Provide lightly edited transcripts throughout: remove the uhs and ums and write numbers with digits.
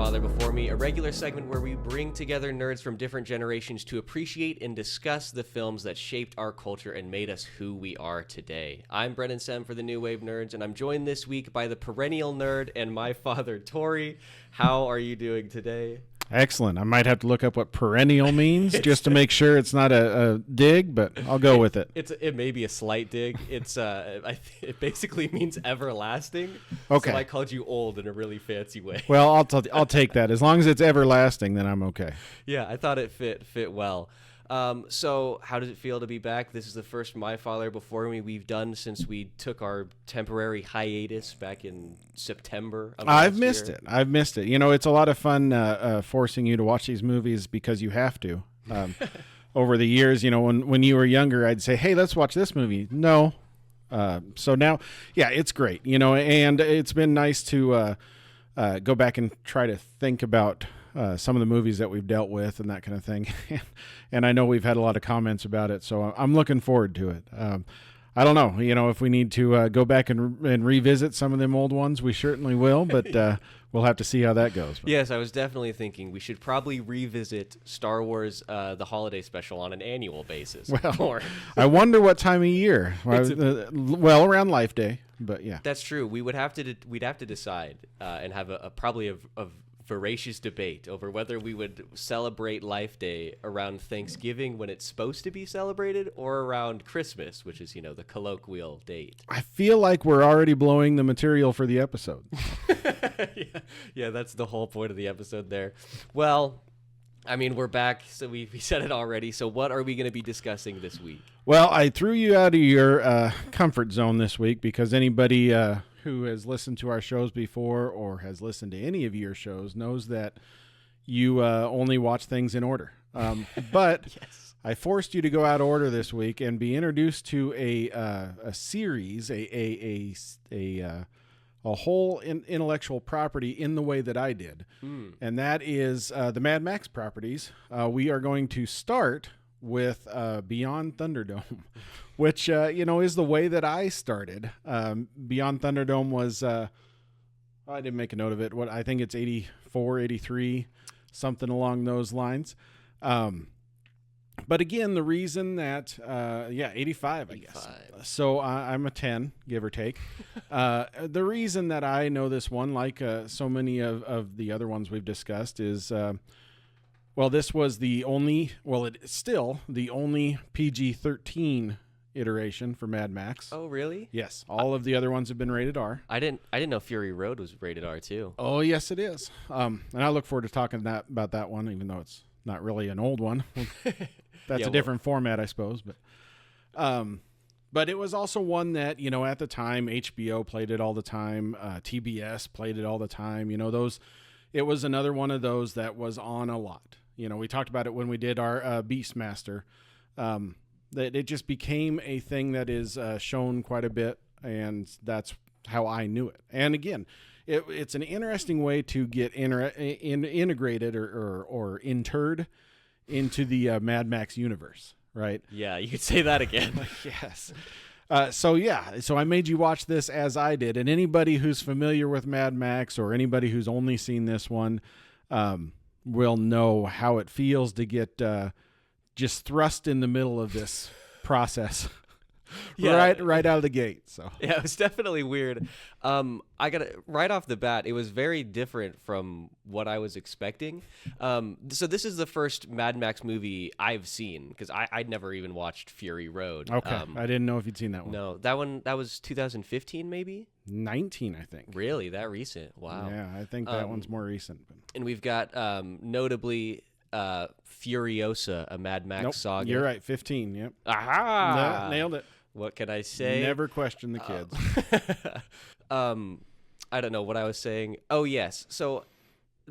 Father Before Me, a regular segment where we bring together nerds from different generations to appreciate and discuss the films that shaped our culture and made us who we are today. I'm Brennan Sem for the New Wave Nerds, and I'm joined this week by the perennial nerd and my father, Tory. How are you doing today? Excellent. I might have to look up what perennial means just to make sure it's not a dig, but I'll go with it. It may be a slight dig. It basically means everlasting. Okay. So I called you old in a really fancy way. Well, I'll take that. As long as it's everlasting, then I'm okay. Yeah, I thought it fit well. So how does it feel to be back? This is the first My Father Before Me we've done since we took our temporary hiatus back in September of I've last missed year. it. I've missed it. You know, it's a lot of fun forcing you to watch these movies because you have to. Over the years, you know, when you were younger, I'd say, hey, let's watch this movie. No. So now, yeah, it's great, you know, and it's been nice to go back and try to think about some of the movies that we've dealt with and that kind of thing. And I know we've had a lot of comments about it, so I'm looking forward to it. I don't know, you know, if we need to go back and revisit some of them old ones, we certainly will, but we'll have to see how that goes. But. Yes, I was definitely thinking we should probably revisit Star Wars, the holiday special on an annual basis. Well, I wonder what time of year. Well, around Life Day, but yeah. That's true. We'd have to decide and have probably a voracious debate over whether we would celebrate Life Day around Thanksgiving when it's supposed to be celebrated or around Christmas, which is, you know, the colloquial date. I feel like we're already blowing the material for the episode. Yeah, that's the whole point of the episode there. Well, I mean, we're back, so we said it already. So what are we going to be discussing this week? Well, I threw you out of your comfort zone this week because anybody who has listened to our shows before or has listened to any of your shows knows that you only watch things in order. But Yes. I forced you to go out of order this week and be introduced to a series, a whole intellectual property in the way that I did. And that is the Mad Max properties. We are going to start with Beyond Thunderdome, which, you know, is the way that I started. Beyond Thunderdome was, I didn't make a note of it. I think it's 84, 83, something along those lines. But again, the reason that, 85, I guess. So I'm a 10, give or take. The reason that I know this one, like so many of the other ones we've discussed, is, this was it's still the only PG-13 iteration for Mad Max. Oh, really? Yes. All of the other ones have been rated R. I didn't know Fury Road was rated R too. Oh, yes, it is. And I look forward to talking about that one, even though it's not really an old one. That's a different format, I suppose. But it was also one that, you know, at the time, HBO played it all the time. TBS played it all the time. You know, it was another one of those that was on a lot. You know, we talked about it when we did our Beastmaster. That it just became a thing that is shown quite a bit, and that's how I knew it. And again, it's an interesting way to get integrated or interred into the Mad Max universe, right? Yeah, you could say that again. Yes. So I made you watch this as I did, and anybody who's familiar with Mad Max or anybody who's only seen this one will know how it feels to get just thrust in the middle of this process. Yeah. Right out of the gate. So yeah, it was definitely weird. I got right off the bat, it was very different from what I was expecting. So this is the first Mad Max movie I've seen because I'd never even watched Fury Road. Okay, I didn't know if you'd seen that one. No, that was 2015 maybe. 19, I think. Really, that recent? Wow. Yeah, I think that one's more recent. And we've got notably Furiosa, a Mad Max saga. You're right, 15. Yep. Aha! Nailed it. What can I say? Never question the kids. I don't know what I was saying. Oh, yes. So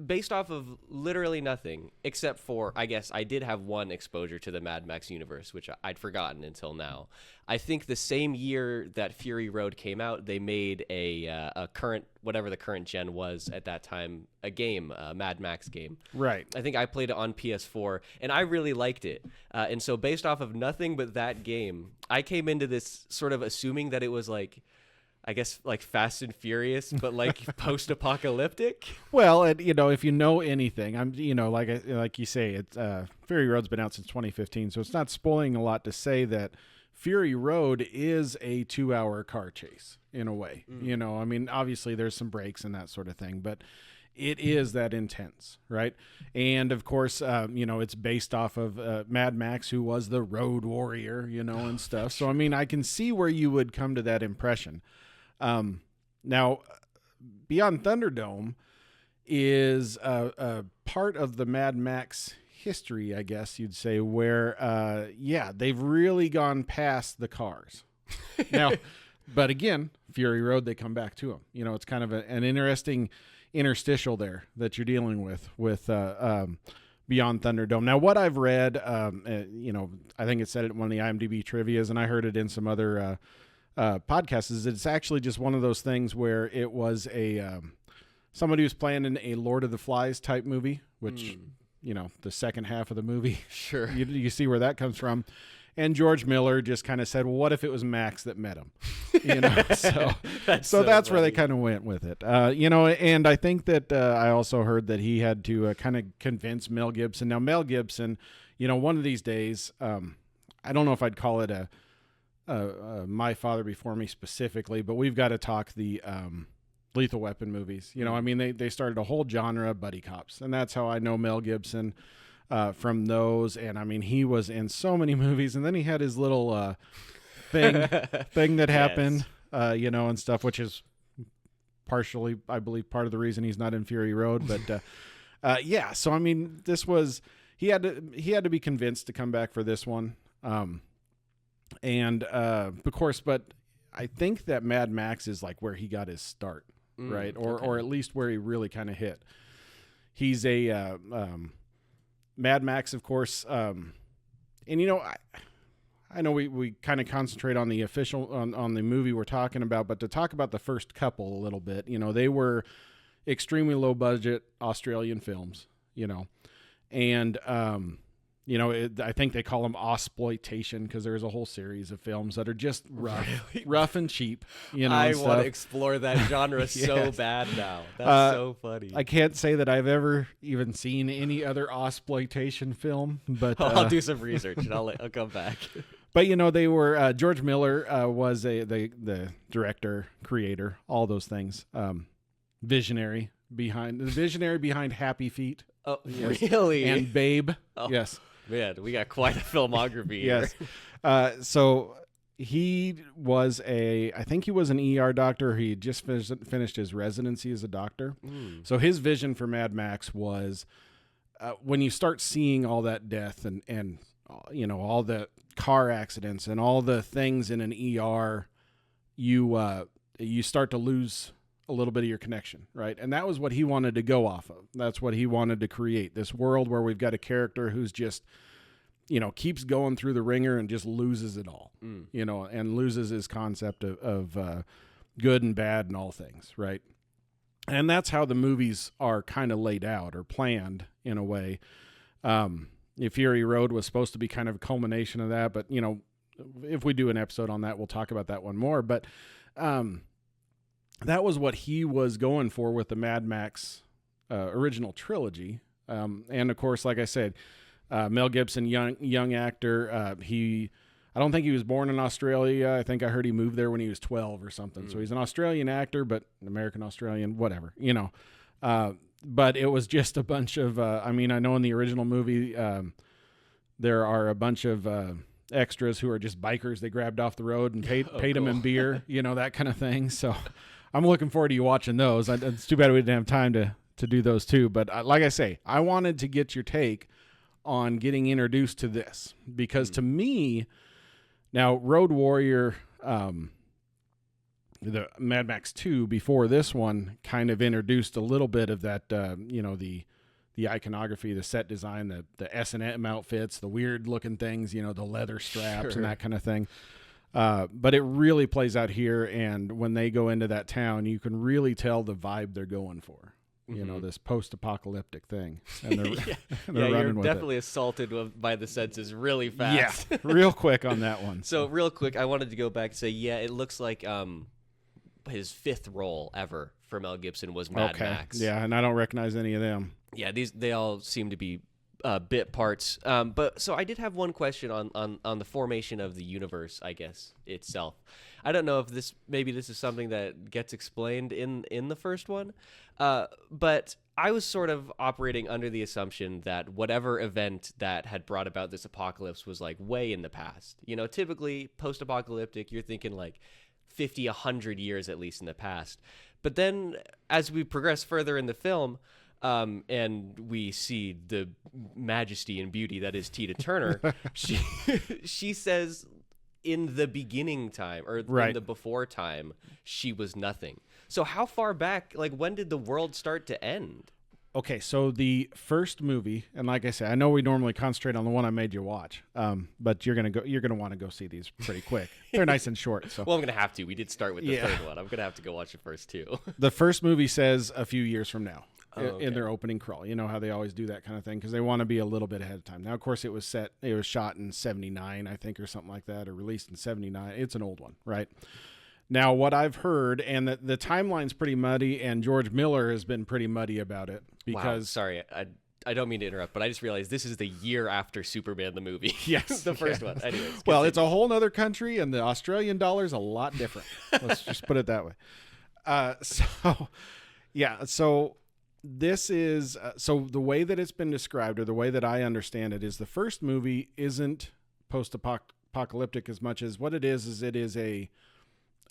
based off of literally nothing, except for, I guess, I did have one exposure to the Mad Max universe, which I'd forgotten until now. I think the same year that Fury Road came out, they made a current, whatever the current gen was at that time, a game, a Mad Max game. Right. I think I played it on PS4, and I really liked it. And so based off of nothing but that game, I came into this sort of assuming that it was like I guess like Fast and Furious, but like post-apocalyptic. Well, and if you know anything, like you say, it's Fury Road's been out since 2015, so it's not spoiling a lot to say that Fury Road is a 2-hour car chase in a way. I mean, obviously there's some breaks and that sort of thing, but it is that intense, right? And of course, it's based off of Mad Max, who was the road warrior, and stuff. So, I mean, I can see where you would come to that impression. Now, Beyond Thunderdome is a part of the Mad Max history, I guess you'd say, where, they've really gone past the cars. Now, but again, Fury Road, they come back to them. It's kind of an interesting interstitial there that you're dealing with Beyond Thunderdome. Now, what I've read, I think it said it in one of the IMDb trivias, and I heard it in some other podcasts, is it's actually just one of those things where it was somebody who's playing in a Lord of the Flies type movie, which, the second half of the movie, sure, you see where that comes from. And George Miller just kind of said, well, what if it was Max that met him? So that's where they kind of went with it. And I think that I also heard that he had to kind of convince Mel Gibson. Now, Mel Gibson, one of these days, I don't know if I'd call it a My Father Before Me specifically, but we've got to talk the Lethal Weapon movies. I mean, they started a whole genre of buddy cops, and that's how I know Mel Gibson. From those, and I mean, he was in so many movies, and then he had his little thing that happened, and stuff, which is partially, I believe, part of the reason he's not in Fury Road. But so I mean, this was he had to be convinced to come back for this one, and of course, but I think that Mad Max is like where he got his start, right, or at least where he really kind of hit. He's a Mad Max, of course, and I know we kind of concentrate on the official on the movie we're talking about, but to talk about the first couple a little bit, they were extremely low budget Australian films, and I think they call them Ausploitation because there's a whole series of films that are just rough and cheap. I want to explore that genre so bad now. That's so funny. I can't say that I've ever even seen any other Ausploitation film, but I'll do some research and I'll come back. But they were George Miller was the director, creator, all those things. Visionary behind Happy Feet. Oh, yes. Really? And Babe. Oh. Yes. Man, we got quite a filmography here. Yes. So he was I think he was an ER doctor. He had just finished his residency as a doctor. So his vision for Mad Max was when you start seeing all that death and all the car accidents and all the things in an ER, you start to lose a little bit of your connection, right? And that was what he wanted to go off of. That's what he wanted to create, this world where we've got a character who's just, keeps going through the ringer and just loses it all, and loses his concept of good and bad and all things, right? And that's how the movies are kind of laid out or planned in a way. Fury Road was supposed to be kind of a culmination of that, but, if we do an episode on that, we'll talk about that one more. But, that was what he was going for with the Mad Max original trilogy. And of course, like I said, Mel Gibson, young actor. I don't think he was born in Australia. I think I heard he moved there when he was 12 or something. So he's an Australian actor, but an American Australian, whatever, but it was just a bunch of, I know in the original movie, there are a bunch of extras who are just bikers they grabbed off the road and paid them in beer, that kind of thing. So I'm looking forward to you watching those. It's too bad we didn't have time to do those too. But like I say, I wanted to get your take on getting introduced to this because to me, now Road Warrior, the Mad Max 2 before this one kind of introduced a little bit of that, the iconography, the set design, the S&M outfits, the weird looking things, the leather straps and that kind of thing. But it really plays out here. And when they go into that town, you can really tell the vibe they're going for, this post-apocalyptic thing. And they're you're definitely assaulted by the senses really fast. Yeah, real quick on that one. So real quick, I wanted to go back and say, it looks like his fifth role ever for Mel Gibson was Mad Max. Yeah, and I don't recognize any of them. Yeah, they all seem to be bit parts. But so I did have one question on the formation of the universe, I guess, itself. I don't know if this is something that gets explained in the first one, but I was sort of operating under the assumption that whatever event that had brought about this apocalypse was like way in the past. You know, typically post-apocalyptic, you're thinking like 50, 100 years at least in the past. But then as we progress further in the film, and we see the majesty and beauty that is Tina Turner, she says in the beginning time, or in the before time, she was nothing. So how far back, like when did the world start to end? Okay, so the first movie, and like I said, I know we normally concentrate on the one I made you watch, but you're gonna want to go see these pretty quick. They're nice and short. So well, I'm gonna have to. We did start with the third one. I'm gonna have to go watch it first too. The first movie says a few years from now. Okay. In their opening crawl. You know how they always do that kind of thing because they want to be a little bit ahead of time. Now, of course, it was shot in 79, I think, or something like that, or released in 79. It's an old one, right? Now, what I've heard, and the timeline's pretty muddy, and George Miller has been pretty muddy about it because... Wow, sorry, I don't mean to interrupt, but I just realized this is the year after Superman the movie. Yes. The first one. Anyways. Well, it's a whole nother country, and the Australian dollar's a lot different. Let's just put it that way. So this is so the way that it's been described, or the way that I understand it, is the first movie isn't post-apocalyptic as much as what it is a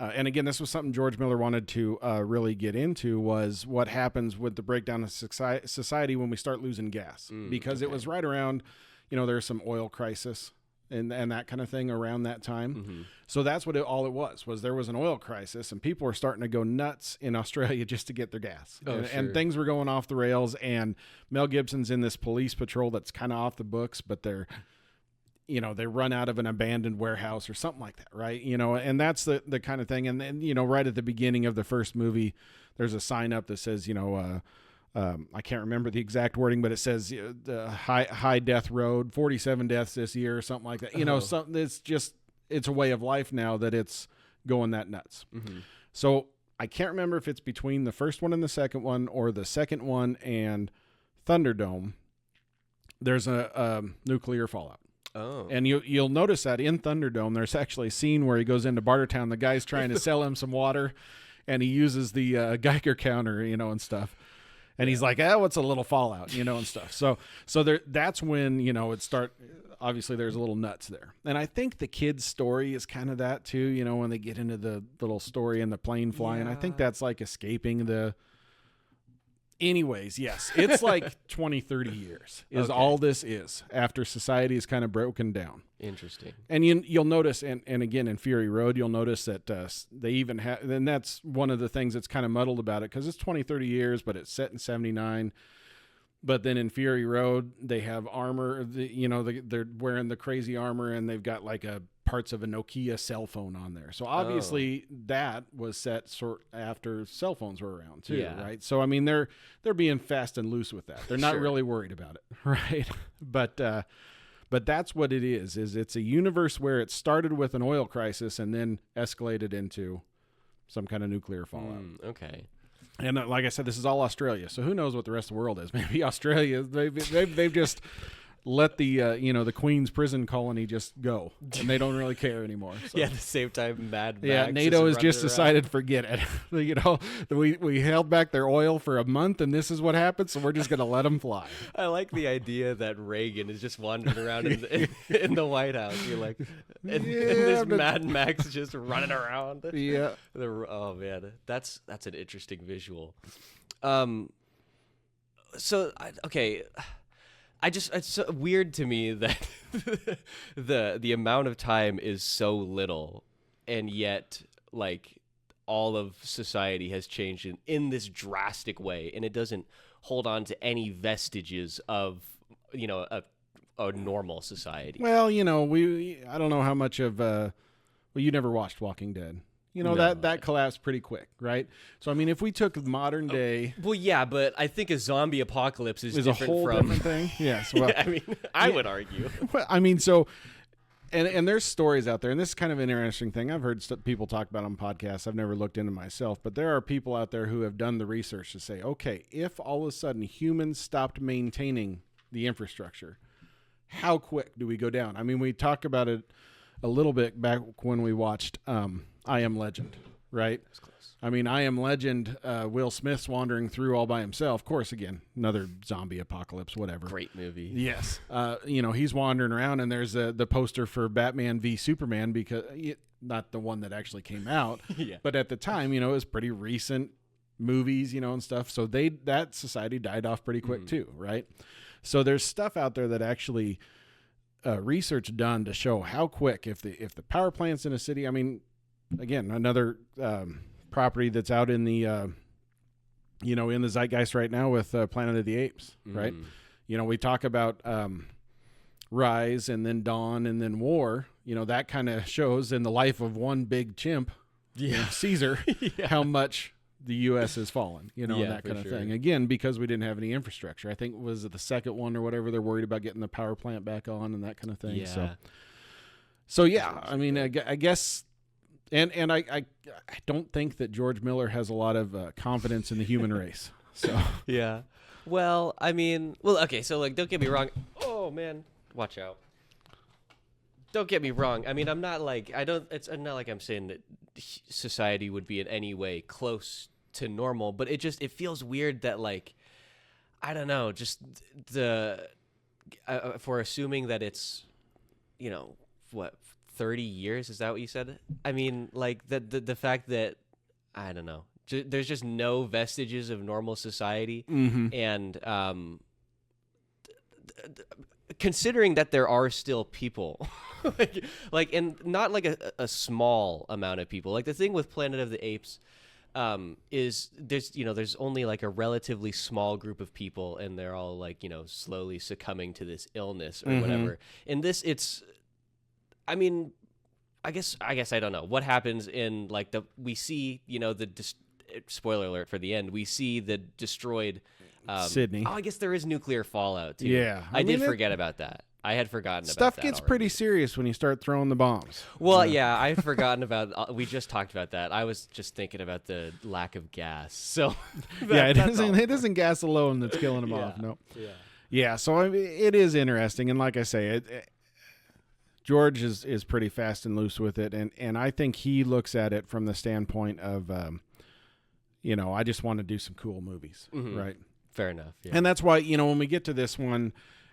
and again, this was something George Miller wanted to really get into, was what happens with the breakdown of society when we start losing gas, because it was right around, there's some oil crisis and that kind of thing around that time. Mm-hmm. So that's what all it was there was an oil crisis, and people were starting to go nuts in Australia just to get their gas. And things were going off the rails, and Mel Gibson's in this police patrol that's kind of off the books, but they run out of an abandoned warehouse or something like that, right? And that's the kind of thing. And then, right at the beginning of the first movie, there's a sign up that says, I can't remember the exact wording, but it says high death road, 47 deaths this year or something like that. Something it's a way of life now that it's going that nuts. Mm-hmm. So I can't remember if it's between the first one and the second one, or the second one and Thunderdome. There's a nuclear fallout. Oh. And you'll notice that in Thunderdome, there's actually a scene where he goes into Bartertown. The guy's trying to sell him some water, and he uses the Geiger counter, and stuff. And he's like, what's a little fallout, and stuff. So that's when, obviously there's a little nuts there. And I think the kid's story is kind of that too, when they get into the little story and the plane flying. I think that's like escaping the... Anyways, yes, it's like 20, 30 years is all this is after society is kind of broken down. Interesting. And you'll notice, and again, in Fury Road, you'll notice that they even have, and that's one of the things that's kind of muddled about it, because it's 20, 30 years, but it's set in 79. But then in Fury Road, they have armor, they're wearing the crazy armor, and they've got like parts of a Nokia cell phone on there. So obviously that was set after cell phones were around too, right? So I mean, they're being fast and loose with that. They're not really worried about it, right? But that's what it is it's a universe where it started with an oil crisis and then escalated into some kind of nuclear fallout. Okay. And like I said, this is all Australia, so who knows what the rest of the world is? Maybe Australia, they've just let the the Queen's prison colony just go, and they don't really care anymore. So. Yeah, at the same time, Mad Max. Yeah, NATO has just decided, forget it. We held back their oil for a month, and this is what happened. So we're just gonna let them fly. I like the idea that Reagan is just wandering around in the White House. You're like, and this Mad Max just running around. Yeah. Oh man, that's an interesting visual. It's so weird to me that the amount of time is so little, and yet like all of society has changed in this drastic way, and it doesn't hold on to any vestiges of a normal society. Well, I don't know how much of you never watched Walking Dead. No. that collapsed pretty quick, right? So, I mean, if we took modern day... Well, yeah, but I think a zombie apocalypse is a different whole from... different thing. Yes. Well, I mean, I would argue. Well, I mean, so And there's stories out there, and this is kind of an interesting thing. I've heard people talk about on podcasts. I've never looked into myself, but there are people out there who have done the research to say, okay, if all of a sudden humans stopped maintaining the infrastructure, how quick do we go down? I mean, we talked about it a little bit back when we watched I Am Legend, right? That's close. I mean, I Am Legend, Will Smith's wandering through all by himself. Of course, again, another zombie apocalypse, whatever. Great movie. Yes. He's wandering around, and there's the poster for Batman v Superman, because not the one that actually came out, Yeah. but at the time, it was pretty recent movies, and stuff. So that society died off pretty quick too, right? So there's stuff out there that actually research done to show how quick, if the power plant's in a city. I mean, again, another property that's out in the in the zeitgeist right now with Planet of the Apes, right? We talk about Rise and then Dawn and then War. That kind of shows in the life of one big chimp, Caesar, how much the U.S. has fallen, and that kind of thing. Again, because we didn't have any infrastructure. I think was it the second one or whatever, they're worried about getting the power plant back on and that kind of thing. Yeah. So yeah, I mean, I guess. And I don't think that George Miller has a lot of confidence in the human race. So Yeah. Well, I mean, okay, so don't get me wrong. Oh man, watch out. Don't get me wrong. I mean, I'm not it's not like I'm saying that society would be in any way close to normal, but it feels weird that I don't know, just if we're assuming that it's, what, 30 years, is that what you said? I mean, the fact that, I don't know, there's just no vestiges of normal society. And considering that there are still people, and not a small amount of people, the thing with Planet of the Apes is there's only a relatively small group of people, and they're all slowly succumbing to this illness or whatever. In this, it's, I mean, I guess I don't know what happens in we see, spoiler alert for the end, we see the destroyed Sydney. Oh, I guess there is nuclear fallout too. Yeah. I did forget about that. I had forgotten about that. Stuff gets already. pretty serious when you start throwing the bombs. Well, yeah, I had forgotten about. We just talked about that. I was just thinking about the lack of gas. So it isn't gas alone that's killing them off. No. Yeah. So I mean, it is interesting, and like I say, George is pretty fast and loose with it, and I think he looks at it from the standpoint of, I just want to do some cool movies, right? Fair enough. Yeah. And that's why, when we get to this one,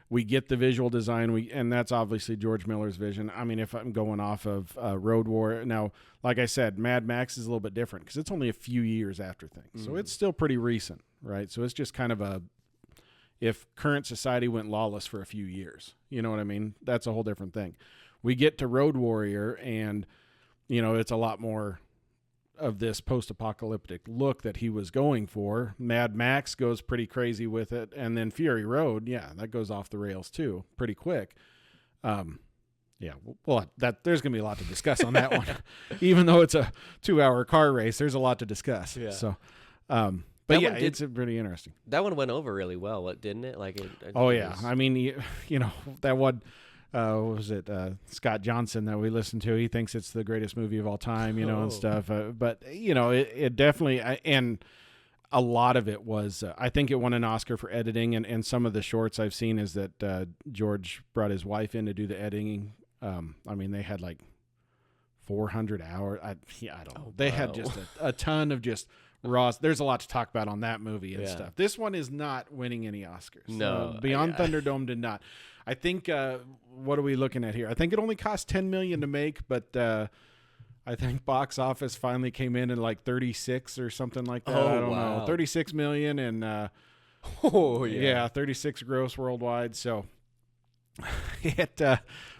we get the visual design, and that's obviously George Miller's vision. I mean, if I'm going off of Road War, now, like I said, Mad Max is a little bit different because it's only a few years after things. So it's still pretty recent, right? So it's just kind of if current society went lawless for a few years, you know what I mean? That's a whole different thing. We get to Road Warrior, and, it's a lot more of this post-apocalyptic look that he was going for. Mad Max goes pretty crazy with it, and then Fury Road, that goes off the rails too, pretty quick. Well, there's going to be a lot to discuss on that one. Even though it's a 2-hour car race, there's a lot to discuss. Yeah. So, but it's pretty interesting. That one went over really well, didn't it? I mean, that one. What was it? Scott Johnson that we listened to. He thinks it's the greatest movie of all time, and stuff. But it definitely, and a lot of it was, I think it won an Oscar for editing, and some of the shorts I've seen is that George brought his wife in to do the editing. I mean, they had 400 hours. I don't know. They had just a ton of just raw. There's a lot to talk about on that movie and stuff. This one is not winning any Oscars. No. Beyond Thunderdome did not. I think, what are we looking at here? I think it only cost $10 million to make, but I think box office finally came in at 36 or something like that. I don't know. 36 million and 36 gross worldwide. So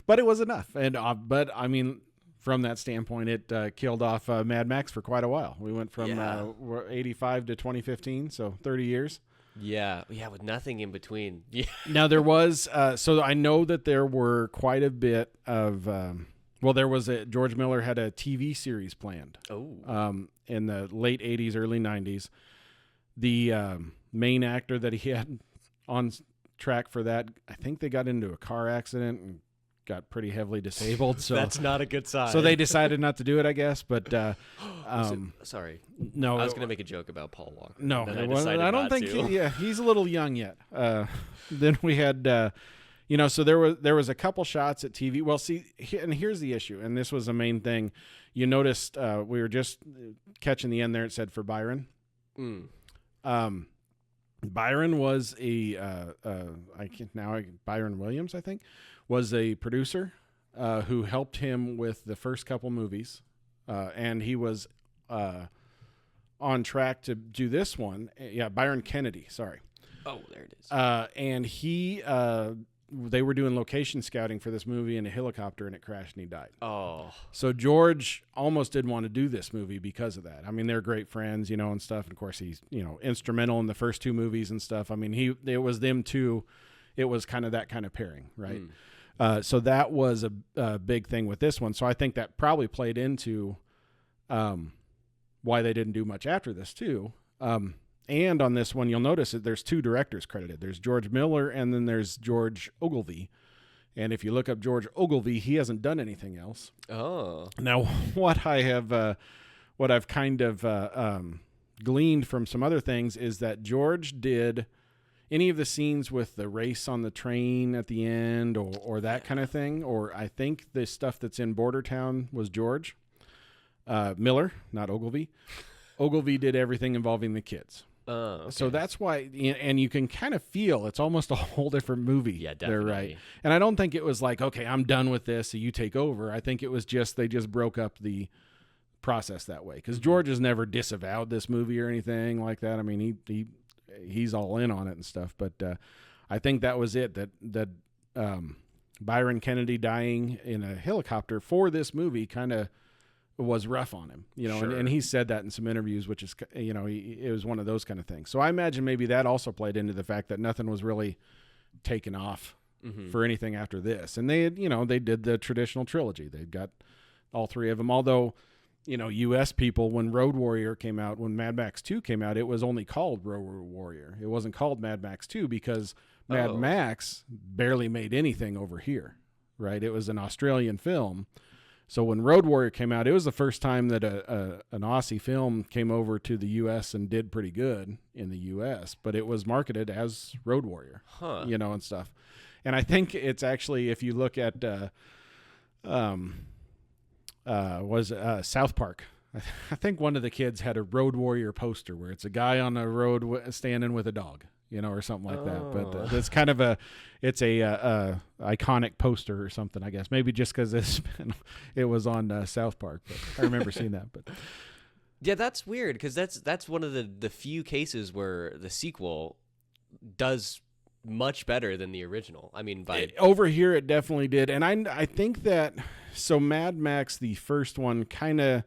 but it was enough. And but I mean, from that standpoint, it killed off Mad Max for quite a while. We went from 85 to 2015, so 30 years. Yeah, with nothing in between. Yeah. Now there was, so I know that there were quite a bit of, there was George Miller had a TV series planned. In the late 80s, early 90s. The main actor that he had on track for that, I think they got into a car accident and got pretty heavily disabled. So that's not a good sign. So they decided not to do it, I guess. But sorry, no, I was going to make a joke about Paul Walker. No, I don't think. He's a little young yet. Then we had. So there was a couple shots at TV. Well, see, and here's the issue, and this was the main thing. You noticed we were just catching the end there. It said for Byron. Byron was Byron Williams, I think, was a producer who helped him with the first couple movies, and he was on track to do this one. Yeah, Byron Kennedy. Sorry. Oh, there it is. And he. They were doing location scouting for this movie in a helicopter, and it crashed, and he died. Oh. So George almost didn't want to do this movie because of that. I mean, they're great friends, and stuff. And of course, he's, instrumental in the first two movies and stuff. I mean, it was them two. It was kind of that kind of pairing, right? So that was a big thing with this one. So I think that probably played into why they didn't do much after this too. And on this one, you'll notice that there's two directors credited. There's George Miller, and then there's George Ogilvy. And if you look up George Ogilvy, he hasn't done anything else. Oh. Now, what I've kind of gleaned from some other things is that George did any of the scenes with the race on the train at the end, or that kind of thing. Or I think the stuff that's in Border Town was George Miller, not Ogilvy. Ogilvy did everything involving the kids. Okay. So that's why, and you can kind of feel it's almost a whole different movie. Yeah, definitely. They're right. And I don't think it was like, okay, I'm done with this, so you take over. I think it was just, they just broke up the process that way. Because George has never disavowed this movie or anything like that. I mean, he's all in on it and stuff. But I think that was it, that Byron Kennedy dying in a helicopter for this movie kind of was rough on him, Sure. and he said that in some interviews, which is, it was one of those kind of things. So I imagine maybe that also played into the fact that nothing was really taken off for anything after this. And they had, they did the traditional trilogy. They've got all three of them. Although, U.S. people, when Road Warrior came out, when Mad Max 2 came out, it was only called Road Warrior. It wasn't called Mad Max 2 because Mad Max barely made anything over here, right? It was an Australian film. So when Road Warrior came out, it was the first time that an Aussie film came over to the U.S. and did pretty good in the U.S., but it was marketed as Road Warrior, and stuff. And I think it's actually, if you look at South Park, I think one of the kids had a Road Warrior poster where it's a guy on the road standing with a dog, or something like that. But it's kind of it's a iconic poster or something, I guess. Maybe just because it was on South Park. But I remember seeing that. But yeah, that's weird because that's one of the few cases where the sequel does much better than the original. I mean, over here it definitely did, and I think that Mad Max, the first one, kind of.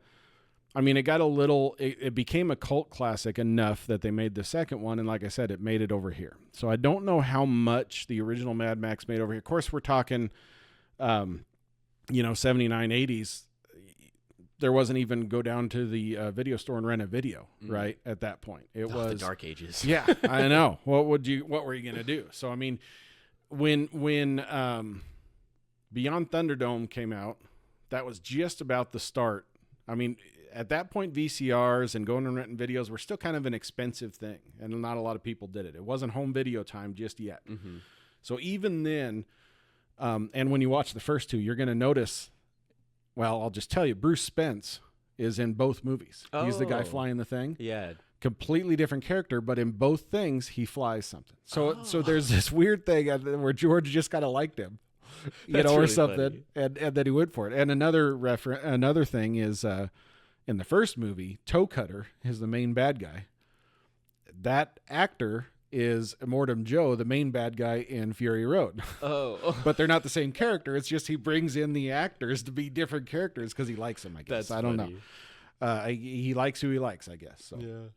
I mean, it got it became a cult classic enough that they made the second one, and like I said, it made it over here. So I don't know how much the original Mad Max made over here. Of course, we're talking, 79, 80s. There wasn't even go down to the video store and rent a video, right? At that point, it was the dark ages. Yeah, I know. What were you going to do? So, I mean, when Beyond Thunderdome came out, that was just about the start. I mean, at that point, VCRs and going and renting videos were still kind of an expensive thing, and not a lot of people did it. It wasn't home video time just yet. Mm-hmm. So even then, and when you watch the first two, you're going to notice, well, I'll just tell you, Bruce Spence is in both movies. Oh. He's the guy flying the thing. Yeah. Completely different character, but in both things, he flies something. So there's this weird thing where George just kind of liked him. Or really something, and then he went for it. And another thing is, in the first movie, Toe Cutter is the main bad guy. That actor is Immortum Joe, the main bad guy in Fury Road. Oh. But they're not the same character. It's just he brings in the actors to be different characters because he likes them, I guess. I don't know. He likes who he likes, I guess. So. Yeah.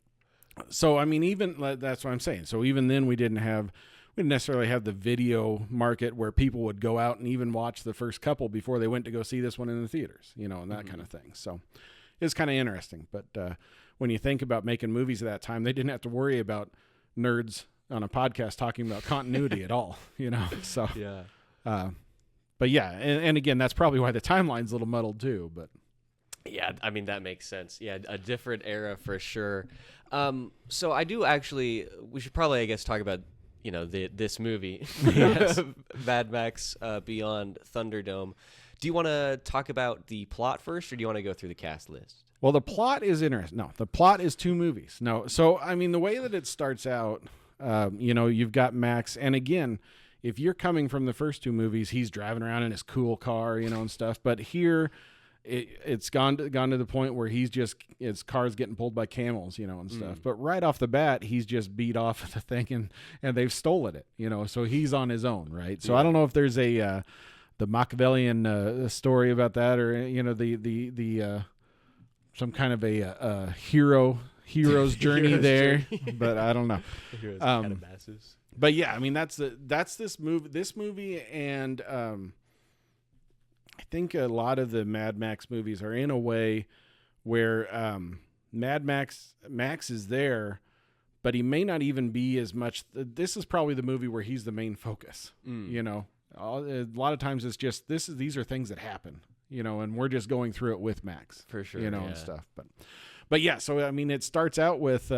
So, I mean, even that's what I'm saying. So even then we didn't necessarily have the video market where people would go out and even watch the first couple before they went to go see this one in the theaters, and that kind of thing. So it's kind of interesting. But when you think about making movies at that time, they didn't have to worry about nerds on a podcast talking about continuity at all, So yeah. But yeah, and again, that's probably why the timeline's a little muddled too. But yeah, I mean, that makes sense. Yeah, a different era for sure. So I do actually, we should probably, I guess, talk about, this movie, Mad Max Beyond Thunderdome. Do you want to talk about the plot first, or do you want to go through the cast list? Well, the plot is interesting. No, the plot is 2 movies. No, so I mean, the way that it starts out, you've got Max, and again, if you're coming from the first 2 movies, he's driving around in his cool car, and stuff. But here, it's gone to the point where his car's getting pulled by camels, and stuff. But right off the bat, he's just beat off the thing, and they've stolen it, So he's on his own, right? So I don't know if there's the Machiavellian story about that, or the some kind of a hero's journey there, but I don't know. Heroes kind of masses. But yeah, I mean that's this movie, and I think a lot of the Mad Max movies are in a way where Mad Max is there, but he may not even be as much. This is probably the movie where he's the main focus. A lot of times it's just these are things that happen. And we're just going through it with Max, for sure, and stuff. But yeah, so I mean, it starts out with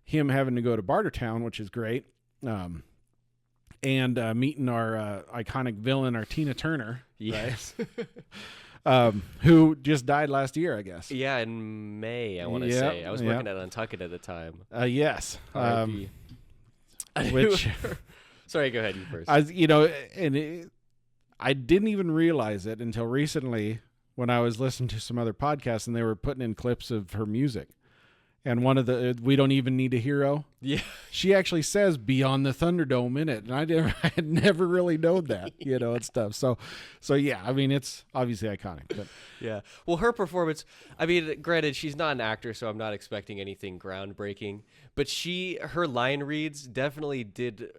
him having to go to Bartertown, which is great, and meeting our iconic villain, our Tina Turner, yes, right? Who just died last year, I guess. Yeah, in May, I want to say. I was working at Nantucket at the time. Yes, which. Sorry, go ahead. You first. I didn't even realize it until recently when I was listening to some other podcasts and they were putting in clips of her music. And one of the "We Don't Even Need a Hero." Yeah, she actually says "Beyond the Thunderdome" in it, and I had never really known that, and stuff. So yeah, I mean, it's obviously iconic. But yeah, well, her performance. I mean, granted, she's not an actor, so I'm not expecting anything groundbreaking. But her line reads definitely did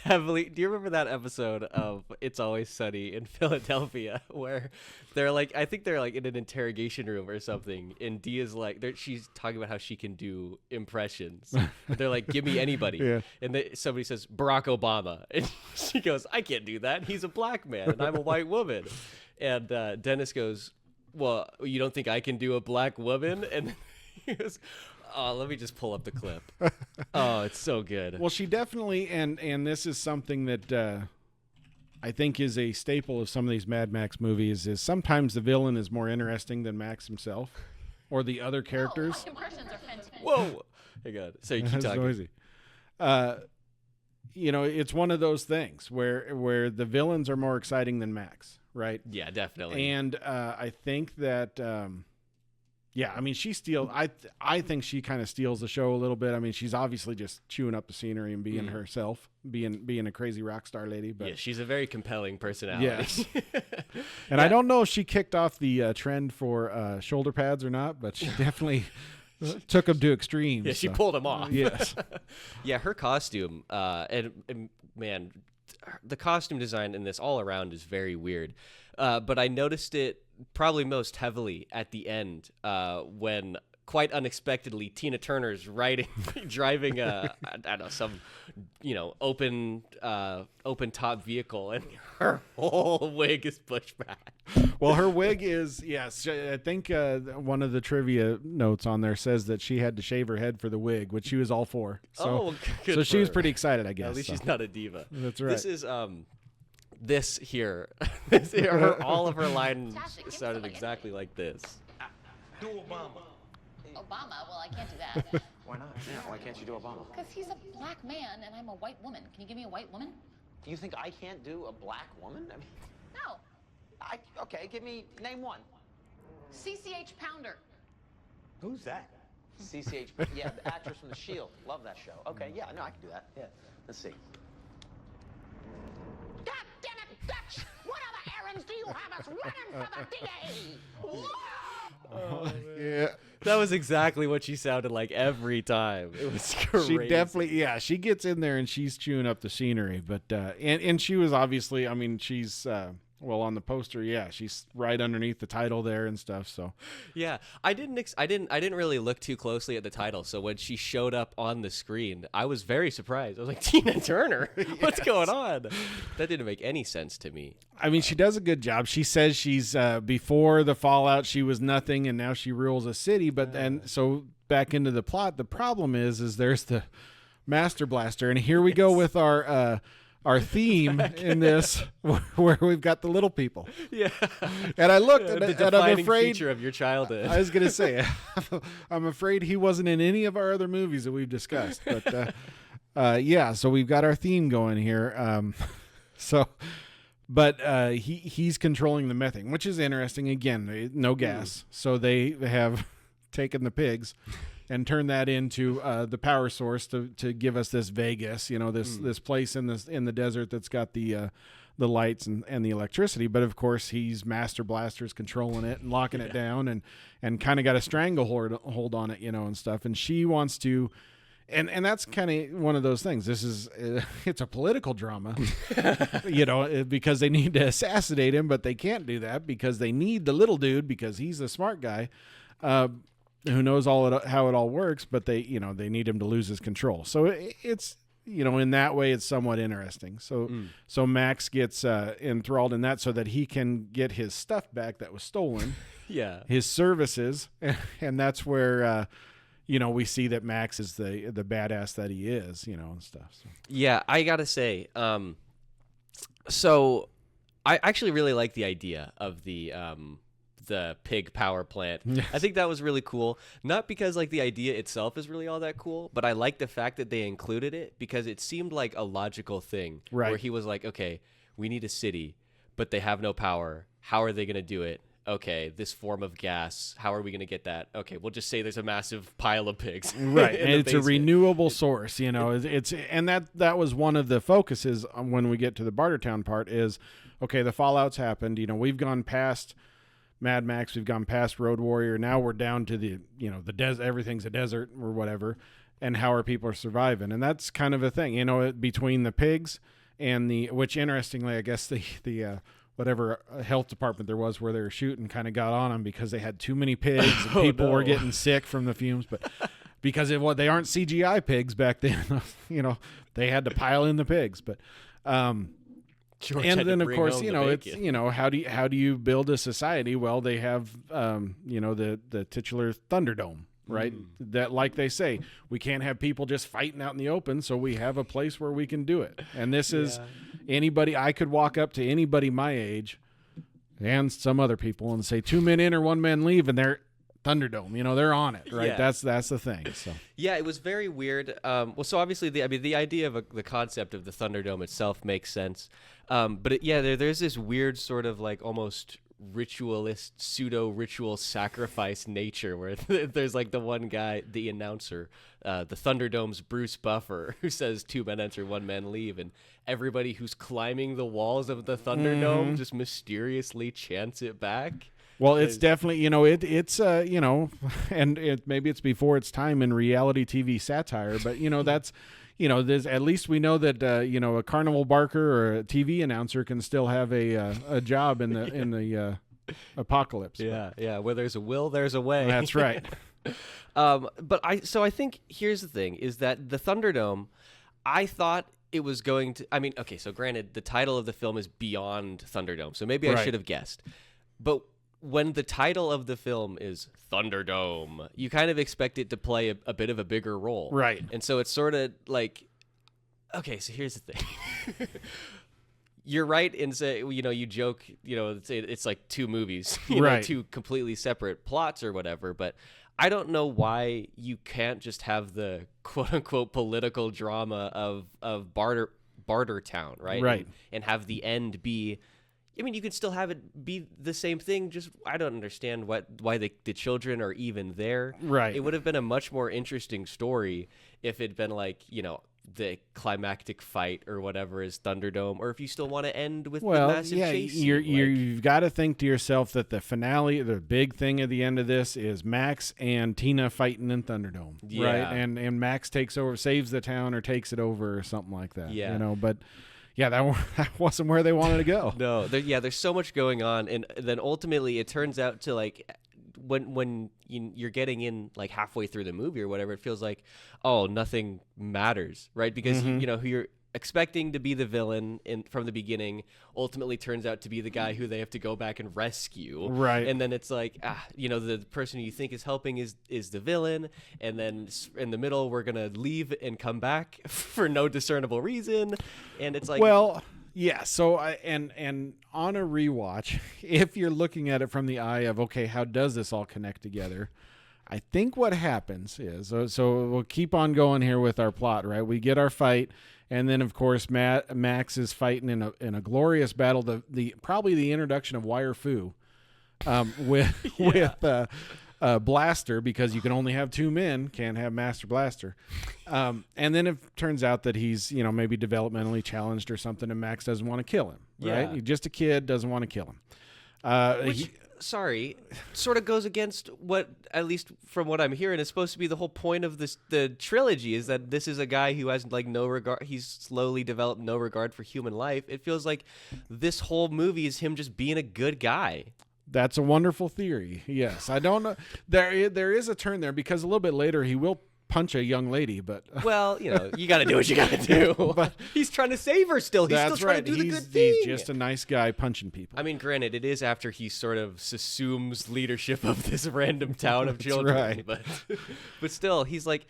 heavily. Do you remember that episode of It's Always Sunny in Philadelphia where I think they're in an interrogation room or something, and Dia's she's talking about how she can do impressions. They're like, give me anybody. Yeah. And somebody says Barack Obama, and she goes, I can't do that. He's a black man and I'm a white woman. And Dennis goes, well, you don't think I can do a black woman? And he goes, oh, let me just pull up the clip. Oh, it's so good. Well, she definitely, and this is something that I think is a staple of some of these Mad Max movies, is sometimes the villain is more interesting than Max himself or the other characters. Oh, impressions are fantastic. Whoa. Hey, God. So you keep That's talking. noisy. It's one of those things where the villains are more exciting than Max, right? Yeah, definitely. And I think that... yeah, I mean, she steals. I think she kind of steals the show a little bit. I mean, she's obviously just chewing up the scenery and being herself, being a crazy rock star lady. But yeah, she's a very compelling personality. Yes. And I don't know if she kicked off the trend for shoulder pads or not, but she definitely took them to extremes. Yeah, she pulled them off. Yes. Yeah, her costume, and man, the costume design in this all around is very weird. But I noticed it probably most heavily at the end when quite unexpectedly Tina Turner's driving I don't know, some open top vehicle, and her whole wig is pushed back. Well, her wig is, yes, I think one of the trivia notes on there says that she had to shave her head for the wig, which she was all for. So, good she for was her. pretty excited, I guess. At least she's not a diva. That's right. This is this here, all of her lines sounded exactly like this. Do Obama. Obama? Well, I can't do that. Why not? Yeah, why can't you do Obama? Because he's a black man and I'm a white woman. Can you give me a white woman? You think I can't do a black woman? I mean, No. okay, name one. CCH Pounder. Who's that? CCH, yeah, the actress from The Shield. Love that show. Okay, yeah, no, I can do that. Yeah, let's see. God damn it, bitch! What other errands do you have us running for the DA? Oh, Yeah. That was exactly what she sounded like every time. It was crazy. She definitely, yeah, she gets in there and she's chewing up the scenery. But and she was obviously, I mean, she's Well, on the poster, yeah, she's right underneath the title there and stuff. So, Yeah, I didn't really look too closely at the title. So when she showed up on the screen, I was very surprised. I was like, Tina Turner, what's going on? That didn't make any sense to me. I mean, she does a good job. She says she's before the fallout, she was nothing, and now she rules a city. But then, so back into the plot, the problem is there's the Master Blaster, and here we go with our theme in this, where we've got the little people. Yeah, And I looked, the and I'm defining afraid feature of your childhood. I was gonna say, I'm afraid he wasn't in any of our other movies that we've discussed. But yeah, so we've got our theme going here. But he's controlling the methane, which is interesting. Again, no gas, so they have taken the pigs and turn that into the power source to give us this Vegas, this place in the desert that's got the lights and the electricity. But of course, he's Master Blaster's controlling it and locking it down and kind of got a stranglehold on it, and stuff. And she wants to, and that's kind of one of those things. This is it's a political drama, because they need to assassinate him, but they can't do that because they need the little dude because he's the smart guy. Who knows how it all works, but they need him to lose his control. So it's, in that way, it's somewhat interesting. So Max gets enthralled in that so that he can get his stuff back that was stolen, Yeah, his services, and that's where, we see that Max is the badass that he is, and stuff. So. Yeah, I gotta say, so I actually really like the idea of the pig power plant. Yes. I think that was really cool. Not because like the idea itself is really all that cool, but I like the fact that they included it because it seemed like a logical thing. Right. Where he was like, okay, we need a city, but they have no power. How are they going to do it? Okay, this form of gas. How are we going to get that? Okay, we'll just say there's a massive pile of pigs. Right, in and the it's a basement. renewable source. It's and that was one of the focuses when we get to the Bartertown part is, okay, the fallout's happened. We've gone past Mad Max, we've gone past Road Warrior. Now we're down to the desert. Everything's a desert or whatever. And how are people surviving? And that's kind of a thing, between the pigs and which interestingly, I guess the whatever health department there was where they were shooting kind of got on them because they had too many pigs and people were getting sick from the fumes. But because they aren't CGI pigs back then, they had to pile in the pigs. But George and had then to of bring course home it's bacon. how do you build a society? Well, they have the titular Thunderdome, right? That, like they say, we can't have people just fighting out in the open, so we have a place where we can do it. And this is anybody. I could walk up to anybody my age and some other people and say 2 men in or 1 man leave, and they're Thunderdome. They're on it, right? Yeah. That's the thing. So Yeah, it was very weird. Well, so obviously, the idea of the concept of the Thunderdome itself makes sense. But there's this weird sort of like almost ritualist, pseudo-ritual sacrifice nature where there's like the one guy, the announcer, the Thunderdome's Bruce Buffer, who says 2 men enter, 1 man leave, and everybody who's climbing the walls of the Thunderdome just mysteriously chants it back. well, it's definitely it's and maybe it's before its time in reality TV satire, but that's there's at least we know that a carnival barker or a TV announcer can still have a job in the apocalypse. Yeah. Where there's a will, there's a way. That's right. But I think here's the thing is that the Thunderdome, I thought it was going to. I mean, okay, so granted, the title of the film is Beyond Thunderdome, so maybe I Right. should have guessed, but when the title of the film is Thunderdome, you kind of expect it to play a bit of a bigger role. Right. And so it's sort of like, okay, so here's the thing. You're right in say, you joke, it's like 2 movies, Right. 2 completely separate plots or whatever, but I don't know why you can't just have the quote unquote political drama of Bartertown, right? Right. And have the end be, I mean, you could still have it be the same thing. Just I don't understand why the children are even there. Right. It would have been a much more interesting story if it'd been like the climactic fight or whatever is Thunderdome, or if you still want to end with the massive chase scene, you've got to think to yourself that the finale, the big thing at the end of this is Max and Tina fighting in Thunderdome, Yeah. right? And Max takes over, saves the town, or takes it over, or something like that. Yeah. But yeah, that wasn't where they wanted to go. No, there's so much going on, and then ultimately it turns out to like when you're getting in like halfway through the movie or whatever, it feels like, oh, nothing matters, right? Because you know who you're expecting to be the villain from the beginning ultimately turns out to be the guy who they have to go back and rescue, Right. And then it's like, you know, the person who you think is helping is the villain, and then in the middle we're gonna leave and come back for no discernible reason, and it's like, well, yeah. So and on a rewatch, if you're looking at it from the eye of, okay, how does this all connect together? I think what happens is, so we'll keep on going here with our plot, right? We get our fight, and then of course Max is fighting in a glorious battle. The probably the introduction of Wire Fu, with Blaster, because you can only have two men, can't have Master Blaster. And then it turns out that he's, you know, maybe developmentally challenged or something, and Max doesn't want to kill him, right? Yeah. He's just a kid, doesn't want to kill him. which, sorry, sort of goes against what, at least from what I'm hearing, is supposed to be the whole point of the trilogy, is that this is a guy who has like no regard. He's slowly developed no regard for human life. It feels like this whole movie is him just being a good guy. That's a wonderful theory. Yes. I don't know. There is a turn there, because a little bit later he will punch a young lady, but Well, you know, you got to do what you got to do. But he's trying to save her still. He's still trying to do the good thing. He's just a nice guy punching people. I mean, granted, it is after he sort of assumes leadership of this random town of children. right. But still, he's like,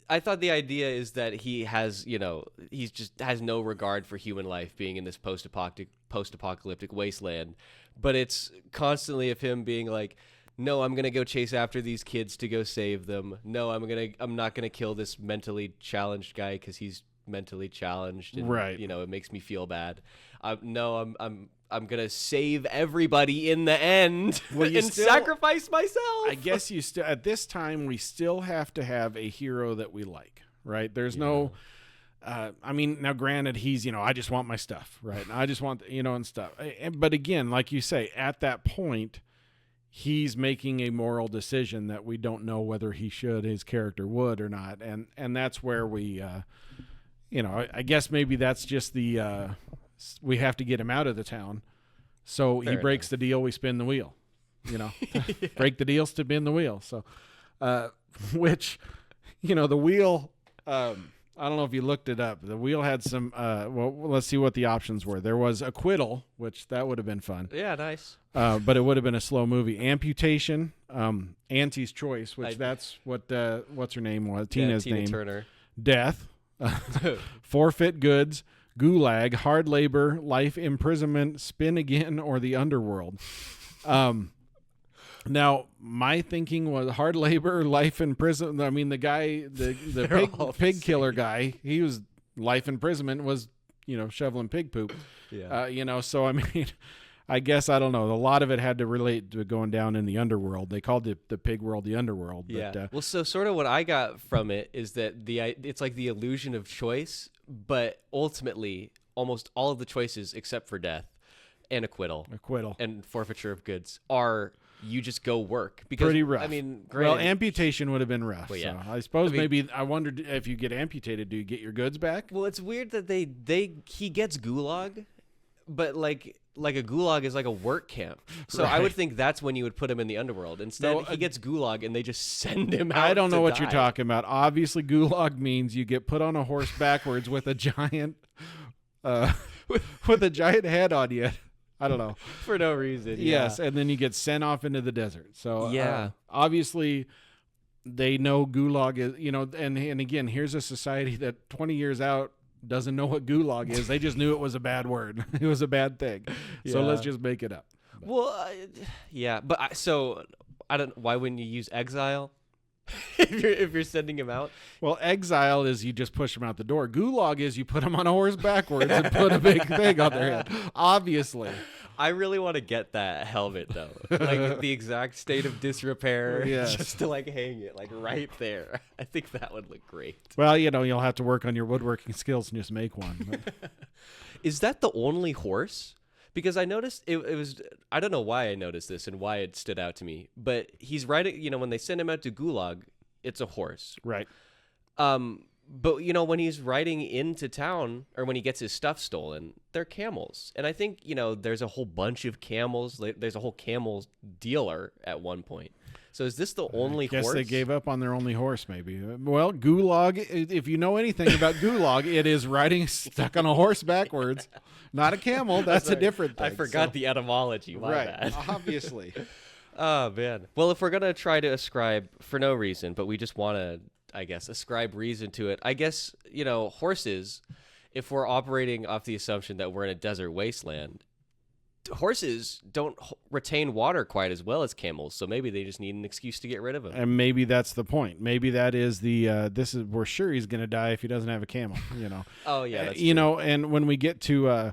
I thought the idea is that he has, you know, he just has no regard for human life being in this post-apocalyptic wasteland. But it's constantly of him being like, no, I'm gonna go chase after these kids to go save them. No, I'm not gonna kill this mentally challenged guy because he's mentally challenged. And, right. You know, it makes me feel bad. No, I'm gonna save everybody in the end and sacrifice myself. I guess you still, at this time, we still have to have a hero that we like, right? There's no. I mean, now granted, he's, you know, I just want my stuff, right? I just want, you know, and stuff. But again, like you say, at that point, he's making a moral decision that we don't know whether he should, his character would or not. And that's where we, you know, I guess maybe that's just the, we have to get him out of the town. So he breaks the deal, we spin the wheel, you know, break the deal, spin the wheel. So, which, you know, the wheel, I don't know if you looked it up. The wheel had some, well, let's see what the options were. There was acquittal, which that would have been fun. Yeah, nice. But it would have been a slow movie. Amputation, Auntie's Choice, which that's what, what's her name was? Tina's Tina name. Turner. Death. Forfeit goods. Gulag. Hard labor. Life imprisonment. Spin again, or the underworld. Now, my thinking was hard labor, life in prison. I mean, the guy, the pig killer guy, he was life imprisonment, was, you know, shoveling pig poop. Yeah. You know, so I mean, I guess, I don't know. A lot of it had to relate to going down in the underworld. They called it the pig world the underworld. Yeah. But, Well, so sort of what I got from it is that it's like the illusion of choice, but ultimately almost all of the choices except for death and acquittal and forfeiture of goods are, you just go work. Because, pretty rough. I mean, well, granted, amputation would have been rough. Well, yeah. So I suppose maybe I wondered if you get amputated, do you get your goods back? Well, it's weird that he gets gulag, but like a gulag is like a work camp. So I would think that's when you would put him in the underworld. Instead, he gets gulag and they just send him out. I don't know to what die. you're talking about. Obviously, gulag means you get put on a horse backwards with a giant, with a giant head on you. I don't know. For no reason. Yes, Yeah. and then you get sent off into the desert. So Yeah. obviously they know gulag is, you know, and again, here's a society that 20 years out doesn't know what gulag is. They just knew it was a bad word. It was a bad thing. So let's just make it up. Well, yeah, but I don't. Why wouldn't you use exile if you're sending him out? Well, exile is you just push them out the door. Gulag is you put them on a horse backwards and put a big thing on their head. Obviously. I really want to get that helmet though, like the exact state of disrepair, Yes. just to like hang it like right there. I think that would look great. Well, you know, you'll have to work on your woodworking skills and just make one. But. Is that the only horse? Because I noticed it was, I don't know why I noticed this and why it stood out to me, but he's riding, you know, when they send him out to Gulag, it's a horse. Right. But, you know, when he's riding into town or when he gets his stuff stolen, they're camels. And I think, you know, there's a whole bunch of camels. There's a whole camel dealer at one point. So is this the only Guess horse? they gave up on their only horse, maybe. Well, Gulag, if you know anything about Gulag, it is riding stuck on a horse backwards. Not a camel. That's a different thing. I forgot the etymology. My right, bad. obviously. Oh, man. Well, if we're going to try to ascribe for no reason, but we just want to, I guess, ascribe reason to it, I guess, you know, horses, if we're operating off the assumption that we're in a desert wasteland, horses don't retain water quite as well as camels, so maybe they just need an excuse to get rid of them. And maybe that's the point. Maybe that is we're sure he's going to die if he doesn't have a camel, you know. Oh, yeah, that's you true. know, and when we get to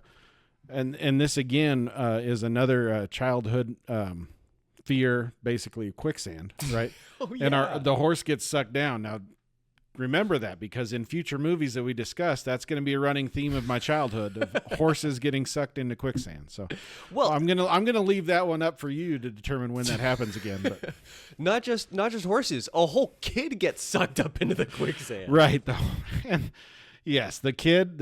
and this again is another childhood fear, basically quicksand, right? Oh, yeah. And the horse gets sucked down. Now, remember that, because in future movies that we discuss, that's going to be a running theme of my childhood, of horses getting sucked into quicksand. So, Well, I'm gonna leave that one up for you to determine when that happens again. But not just horses, a whole kid gets sucked up into the quicksand. right, though, and yes, the kid,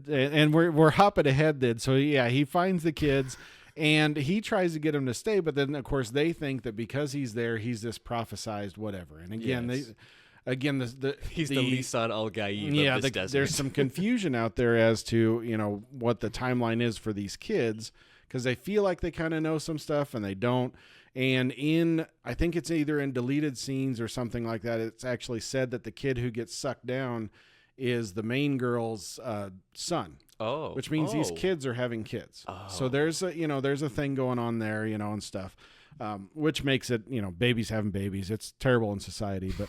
and we're hopping ahead then. So yeah, he finds the kids. And he tries to get them to stay, but then of course they think that because he's there, he's this prophesized whatever. And again, Yes. He's the Lisan al-Gaib yeah, of this desert. there's some confusion out there as to, you know, what the timeline is for these kids, because they feel like they kind of know some stuff and they don't. And I think it's either in deleted scenes or something like that, it's actually said that the kid who gets sucked down is the main girl's son. Oh. Which means these kids are having kids. Oh. So there's a thing going on there, you know, and stuff, which makes it, you know, babies having babies. It's terrible in society, but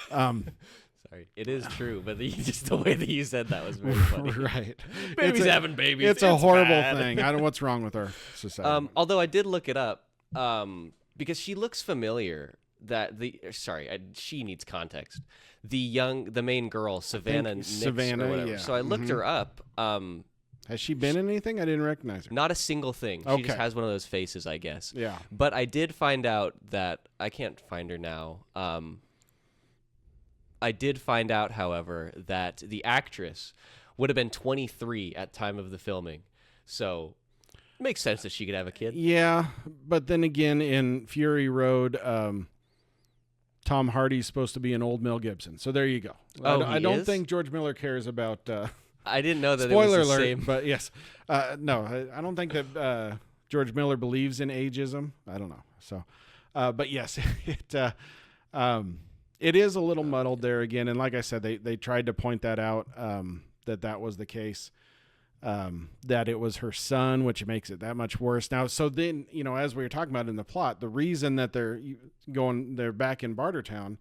Sorry, it is true, but just the way that you said that was very funny. right. Babies having babies. It's a horrible bad. thing. I don't know what's wrong with our society. Although I did look it up, because she looks familiar. She needs context. The main girl, Savannah Nix Savannah, or whatever. yeah. So I looked her up. Has she been in anything? I didn't recognize her. Not a single thing. She Okay. just has one of those faces, I guess. Yeah. But I did find out that I can't find her now. I did find out, however, that the actress would have been 23 at time of the filming. So it makes sense that she could have a kid. Yeah, but then again, in Fury Road, Tom Hardy's supposed to be an old Mel Gibson. So there you go. Oh, I he don't is? think George Miller cares about. I didn't know that Spoiler it was the alert, same. but yes. No, I don't think that George Miller believes in ageism. I don't know. So, but yes, it is a little muddled there again. And like I said, they tried to point that out, that was the case, that it was her son, which makes it that much worse. Now, so then, you know, as we were talking about in the plot, the reason that they're back in Bartertown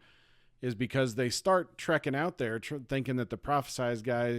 is because they start trekking out there thinking that the prophesized guy,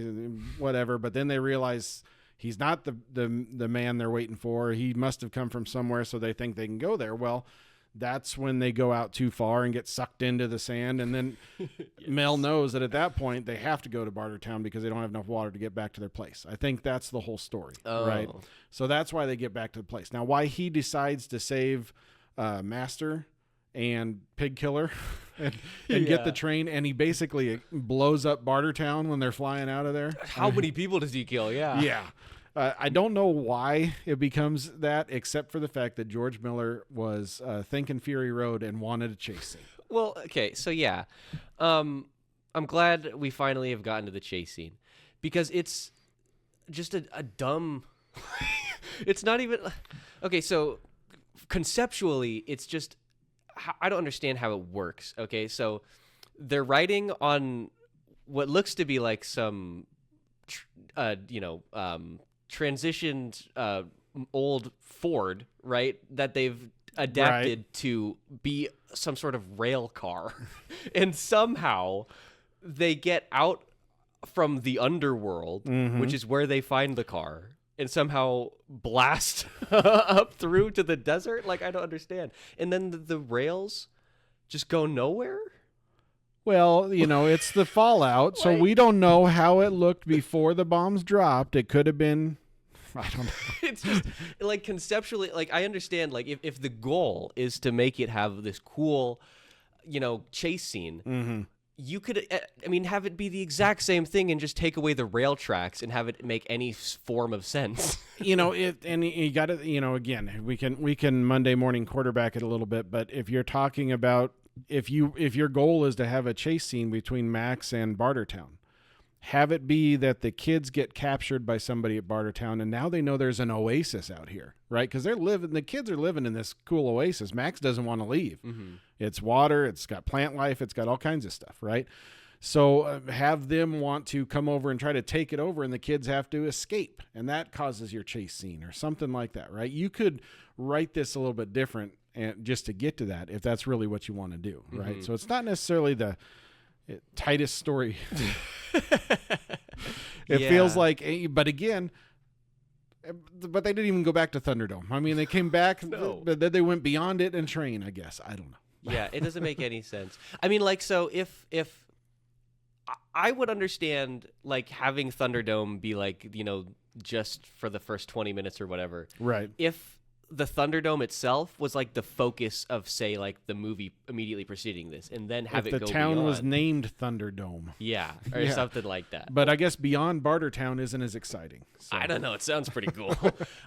whatever, but then they realize he's not the man they're waiting for. He must have come from somewhere, so they think they can go there. Well, that's when they go out too far and get sucked into the sand. And then Yes. Mel knows that at that point they have to go to Bartertown because they don't have enough water to get back to their place. I think that's the whole story, right? Oh. So that's why they get back to the place. Now, why he decides to save Master and Pig Killer and get Yeah. the train, and he basically blows up Bartertown when they're flying out of there. How many people does he kill? Yeah. Yeah. I don't know why it becomes that, except for the fact that George Miller was thinking Fury Road and wanted a chase scene. Well, okay, so yeah. I'm glad we finally have gotten to the chase scene because it's just a dumb it's not even okay, so conceptually it's just I don't understand how it works. Okay, so they're riding on what looks to be like some transitioned old Ford, right? That they've adapted to be some sort of rail car. And somehow they get out from the underworld, which is where they find the car, and somehow blast up through to the desert. Like, I don't understand. And then the rails just go nowhere? Well, you know, it's the fallout, so we don't know how it looked before the bombs dropped. It could have been, I don't know. It's just like conceptually, like I understand, like if the goal is to make it have this cool, chase scene, you could, I mean, have it be the exact same thing and just take away the rail tracks and have it make any form of sense. And you got to, again, we can Monday morning quarterback it a little bit, but if you're talking about, if your goal is to have a chase scene between Max and Bartertown, have it be that the kids get captured by somebody at Bartertown, and now they know there's an oasis out here, right? Because the kids are living in this cool oasis. Max doesn't want to leave. Mm-hmm. It's water. It's got plant life. It's got all kinds of stuff, right? So have them want to come over and try to take it over, and the kids have to escape, and that causes your chase scene or something like that, right? You could write this a little bit different and just to get to that if that's really what you want to do, right? Mm-hmm. So it's not necessarily the tightest story. It feels like, but again, but they didn't even go back to Thunderdome. I mean, they came back, but then they went beyond it and train, I guess. I don't know. Yeah, it doesn't make any sense. I mean, like, so if I would understand, like, having Thunderdome be, like, just for the first 20 minutes or whatever. Right. If the Thunderdome itself was, like, the focus of, say, like, the movie immediately preceding this, and then have it go beyond. If the town was named Thunderdome. Yeah, or something like that. But I guess Beyond Bartertown isn't as exciting. So. I don't know. It sounds pretty cool.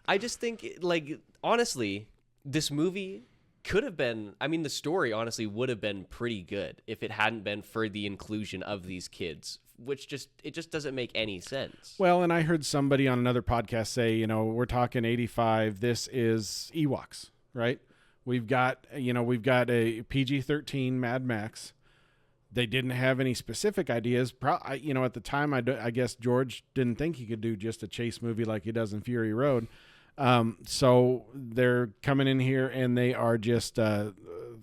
I just think, like, honestly, this movie could have been, I mean, the story honestly would have been pretty good if it hadn't been for the inclusion of these kids, which it just doesn't make any sense. Well, and I heard somebody on another podcast say, we're talking 85. This is Ewoks, right? We've got a PG-13 Mad Max. They didn't have any specific ideas. At the time, I guess George didn't think he could do just a chase movie like he does in Fury Road. So they're coming in here and they are just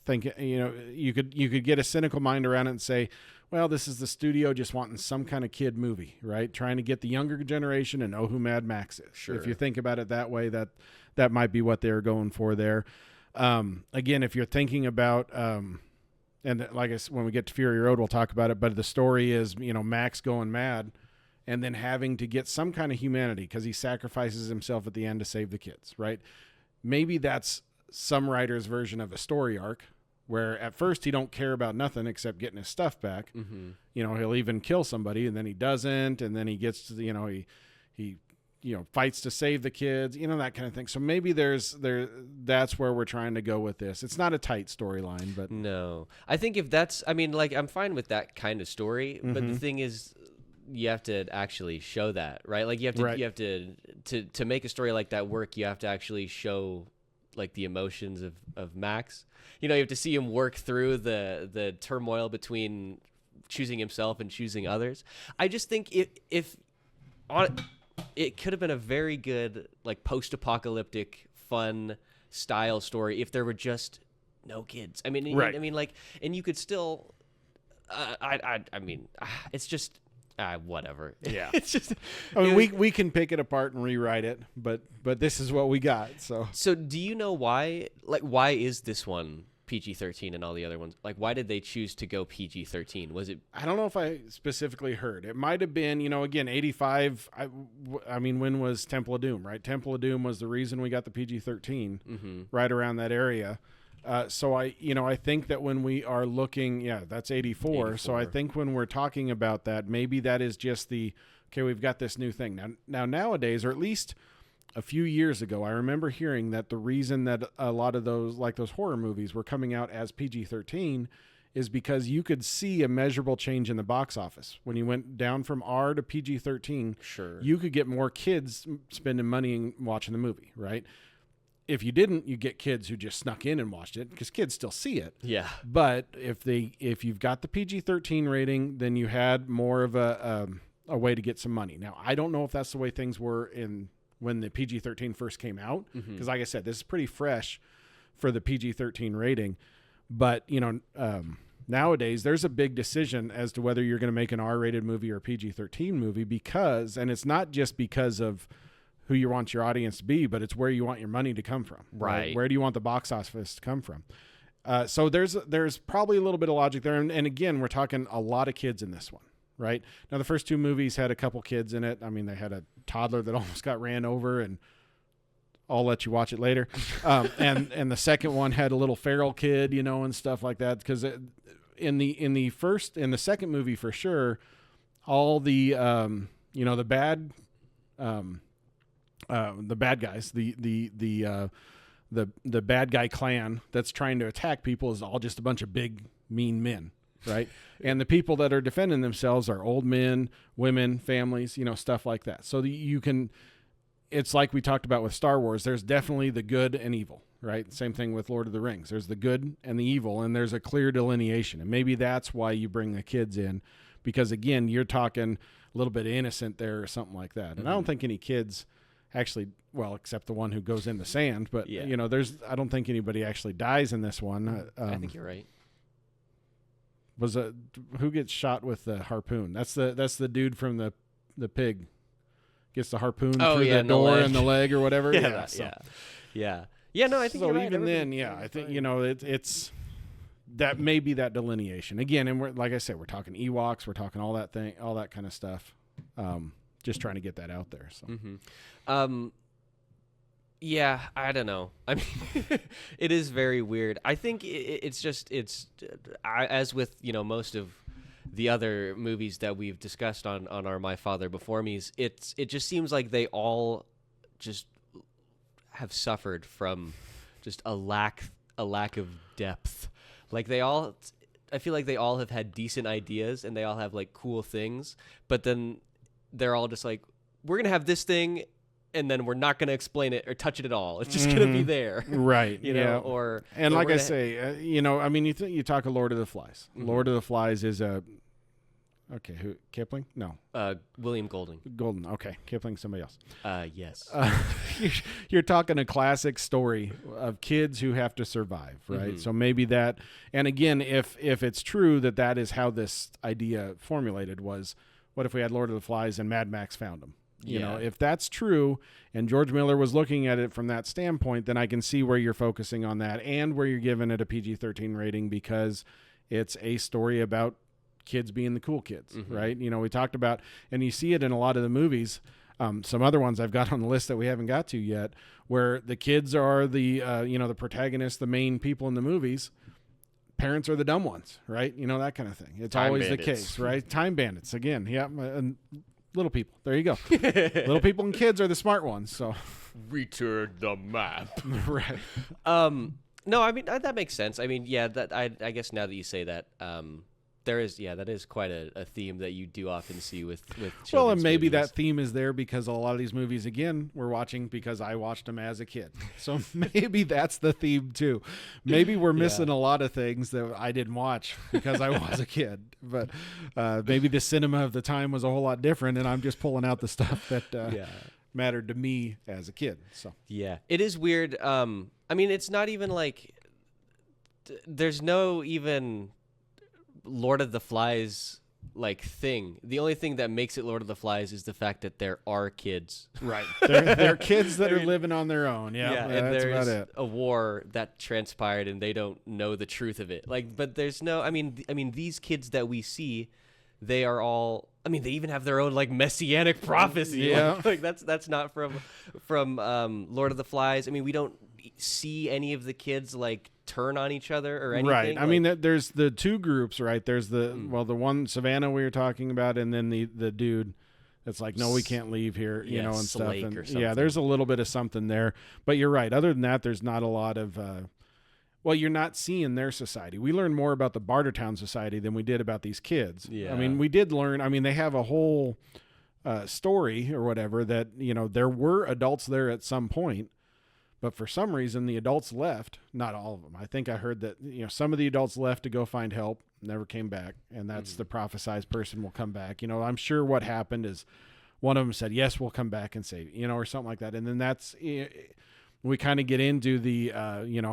thinking, you could get a cynical mind around it and say, well, this is the studio just wanting some kind of kid movie, right? Trying to get the younger generation to know who Mad Max is. Sure. If you think about it that way, that might be what they're going for there. Again, if you're thinking about, and like I said, when we get to Fury Road, we'll talk about it, but the story is, Max going mad and then having to get some kind of humanity because he sacrifices himself at the end to save the kids, right? Maybe that's some writer's version of a story arc where at first he don't care about nothing except getting his stuff back. Mm-hmm. He'll even kill somebody and then he doesn't. And then he gets to, he fights to save the kids, that kind of thing. So maybe that's where we're trying to go with this. It's not a tight storyline, but no, I think if that's, I mean, like, I'm fine with that kind of story, mm-hmm. but the thing is, you have to actually show that, right? Like you have to make a story like that work. You have to actually show like the emotions of Max. You have to see him work through the turmoil between choosing himself and choosing others. I just think it could have been a very good, like, post-apocalyptic, fun style story if there were just no kids. I mean, right. I mean, like, and you could still, I mean, it's just, whatever. Yeah. It's just, I mean, we can pick it apart and rewrite it, but this is what we got. So do you know why? Like, why is this one PG-13 and all the other ones? Like, why did they choose to go PG-13? Was it? I don't know if I specifically heard. It might have been, again, 85. I mean, when was Temple of Doom? Right, Temple of Doom was the reason we got the PG-13. Mm-hmm. Right around that area. So I think that when we are looking, that's 84. So I think when we're talking about that, maybe that is just we've got this new thing now nowadays, or at least a few years ago, I remember hearing that the reason that a lot of those horror movies were coming out as PG-13 is because you could see a measurable change in the box office. When you went down from R to PG-13, sure, you could get more kids spending money and watching the movie, right? If you didn't, you get kids who just snuck in and watched it because kids still see it. Yeah. But if you've got the PG-13 rating, then you had more of a way to get some money. Now, I don't know if that's the way things were when the PG-13 first came out, because like I said, this is pretty fresh for the PG-13 rating. But nowadays there's a big decision as to whether you're going to make an R-rated movie or a PG-13 movie and it's not just because of who you want your audience to be, but it's where you want your money to come from. Right. Where do you want the box office to come from? So there's probably a little bit of logic there. And again, we're talking a lot of kids in this one, right? Now, the first two movies had a couple kids in it. I mean, they had a toddler that almost got ran over, and I'll let you watch it later. And the second one had a little feral kid, and stuff like that. Because in the second movie for sure, all the the bad guys, the bad guy clan that's trying to attack people is all just a bunch of big mean men, right? And the people that are defending themselves are old men, women, families, stuff like that. So it's like we talked about with Star Wars. There's definitely the good and evil, right? Same thing with Lord of the Rings. There's the good and the evil, and there's a clear delineation. And maybe that's why you bring the kids in, because again, you're talking a little bit innocent there or something like that. And I don't think any kids actually, well, except the one who goes in the sand, but I don't think anybody actually dies in this one. I think you're right. Who gets shot with the harpoon? That's the dude from the pig. Gets the harpoon through the door and the leg or whatever. Yeah. No, I think so. You're right. Even then, I think it's that may be that delineation again. And we're, like I said, we're talking Ewoks, we're talking all that kind of stuff. Just trying to get that out there. So, yeah, I don't know. I mean, it is very weird. I think it's as with most of the other movies that we've discussed on our My Father Before Me's, it just seems like they all just have suffered from just a lack of depth. Like I feel like they all have had decent ideas and they all have like cool things, but then they're all just like, we're going to have this thing and then we're not going to explain it or touch it at all. It's just going to be there. Right. Like I say, I mean, you talk of Lord of the Flies. Mm-hmm. Lord of the Flies is who, Kipling? No. William Golding. Golden. Okay. Kipling, somebody else. Yes. You're talking a classic story of kids who have to survive, right? Mm-hmm. So maybe that, and again, if it's true that is how this idea formulated was, what if we had Lord of the Flies and Mad Max found them? If that's true and George Miller was looking at it from that standpoint, then I can see where you're focusing on that and where you're giving it a PG-13 rating, because it's a story about kids being the cool kids, mm-hmm. right? We talked about, and you see it in a lot of the movies. Some other ones I've got on the list that we haven't got to yet, where the kids are the protagonists, the main people in the movies. Parents are the dumb ones, right? That kind of thing. It's Time always bandits. The case, right? Time bandits again. Yeah. And little people. There you go. Little people and kids are the smart ones. So return the map. Right. No, I mean, that makes sense. I mean, yeah, that I guess now that you say that, that is quite a theme that you do often see with well, and children's maybe movies. that theme is there because a lot of these movies, again, we're watching because I watched them as a kid. So maybe that's the theme too. Maybe we're missing a lot of things that I didn't watch because I was a kid. But maybe the cinema of the time was a whole lot different, and I'm just pulling out the stuff that mattered to me as a kid. So yeah, it is weird. I mean, it's not even like there's no even Lord of the Flies like thing. The only thing that makes it Lord of the Flies is the fact that there are kids. Right. They're kids that are living on their own. Yeah, and that's there's about it. a war that transpired and they don't know the truth of it. Like, but there's no, I mean these kids that we see, they are all, I mean, they even have their own like messianic prophecy. Yeah. Like that's not from Lord of the Flies. I mean, we don't see any of the kids like turn on each other or anything. Right. I mean, there's the two groups, right? There's the the one Savannah we were talking about, and then the dude that's like, no, we can't leave here, and stuff. Slake And or something. yeah, there's a little bit of something there, but you're right. Other than that, there's not a lot of. You're not seeing their society. We learned more about the Bartertown society than we did about these kids. Yeah. I mean, we did learn. I mean, they have a whole story or whatever that there were adults there at some point. But for some reason, the adults left. Not all of them. I think I heard that some of the adults left to go find help, never came back, and that's the prophesized person will come back. I'm sure what happened is one of them said, "Yes, we'll come back and save you," or something like that. And then that's we kind of get into the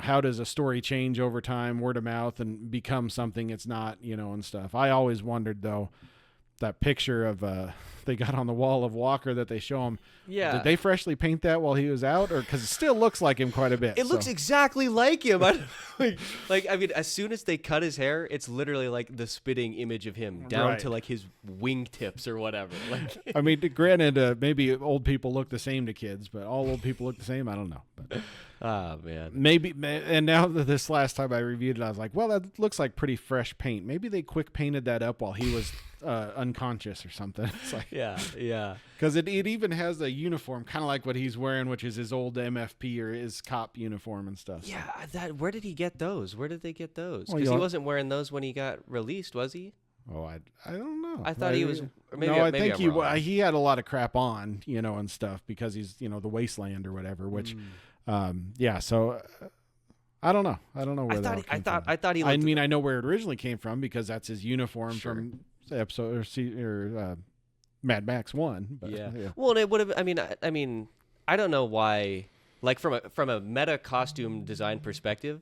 how does a story change over time, word of mouth, and become something it's not, and stuff. I always wondered though, that picture of they got on the wall of Walker that they show him. Yeah. Did they freshly paint that while he was out, or because it still looks like him quite a bit? It looks exactly like him. Like I mean, as soon as they cut his hair, it's literally like the spitting image of him down Right. to like his wingtips or whatever. Like, I mean, granted, maybe old people look the same to kids, but all old people look the same. I don't know. But man. maybe, and now that this last time I reviewed it, I was like, well, that looks like pretty fresh paint. Maybe they quick painted that up while he was unconscious or something. It's like, Yeah. because it even has a uniform, kind of like what he's wearing, which is his old MFP or his cop uniform and stuff. So. Yeah, where did he get those? Where did they get those? Well, Because he wasn't wearing those when he got released, was he? Oh, I don't know. I thought he was. Or maybe, no, I maybe think I'm wrong. he had a lot of crap on, and stuff because he's, the Wasteland or whatever. Which, yeah. So I don't know. I don't know where that came from. I thought he. Looked, I mean, I know where it originally came from because that's his uniform from episode or Mad Max 1. But, yeah. Well, it would have. I mean, I don't know why. Like from a meta costume design perspective,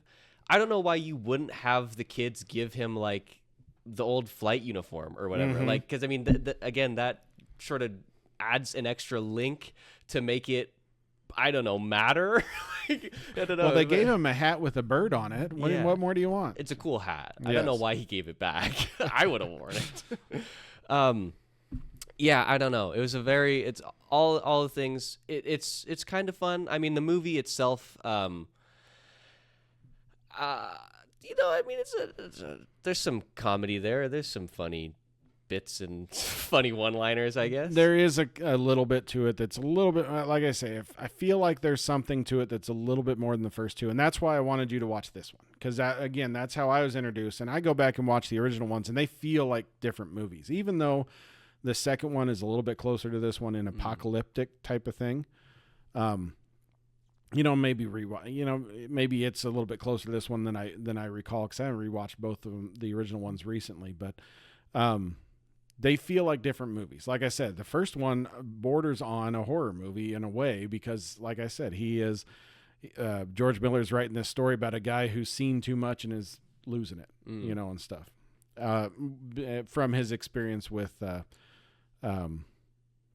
I don't know why you wouldn't have the kids give him like the old flight uniform or whatever. Mm-hmm. Like, because I mean, again, that sort of adds an extra link to make it, I don't know, matter. Like, I don't know. Well, they gave him a hat with a bird on it. What more do you want? It's a cool hat. I don't know Yes. why he gave it back. I would have worn it. Yeah, I don't know. It was it's all the things. It's kind of fun. I mean, the movie itself. I mean, there's some comedy there. There's some funny bits and funny one-liners, I guess. There is a little bit to it that's a little bit, like I say, I feel like there's something to it that's a little bit more than the first two, and that's why I wanted you to watch this one, because again, that's how I was introduced, and I go back and watch the original ones, and they feel like different movies, even though the second one is a little bit closer to this one in apocalyptic type of thing. Maybe maybe it's a little bit closer to this one than I recall, because I haven't rewatched both of them, the original ones recently, but they feel like different movies. Like I said, the first one borders on a horror movie in a way, because like I said, George Miller's writing this story about a guy who's seen too much and is losing it, and stuff, from his experience with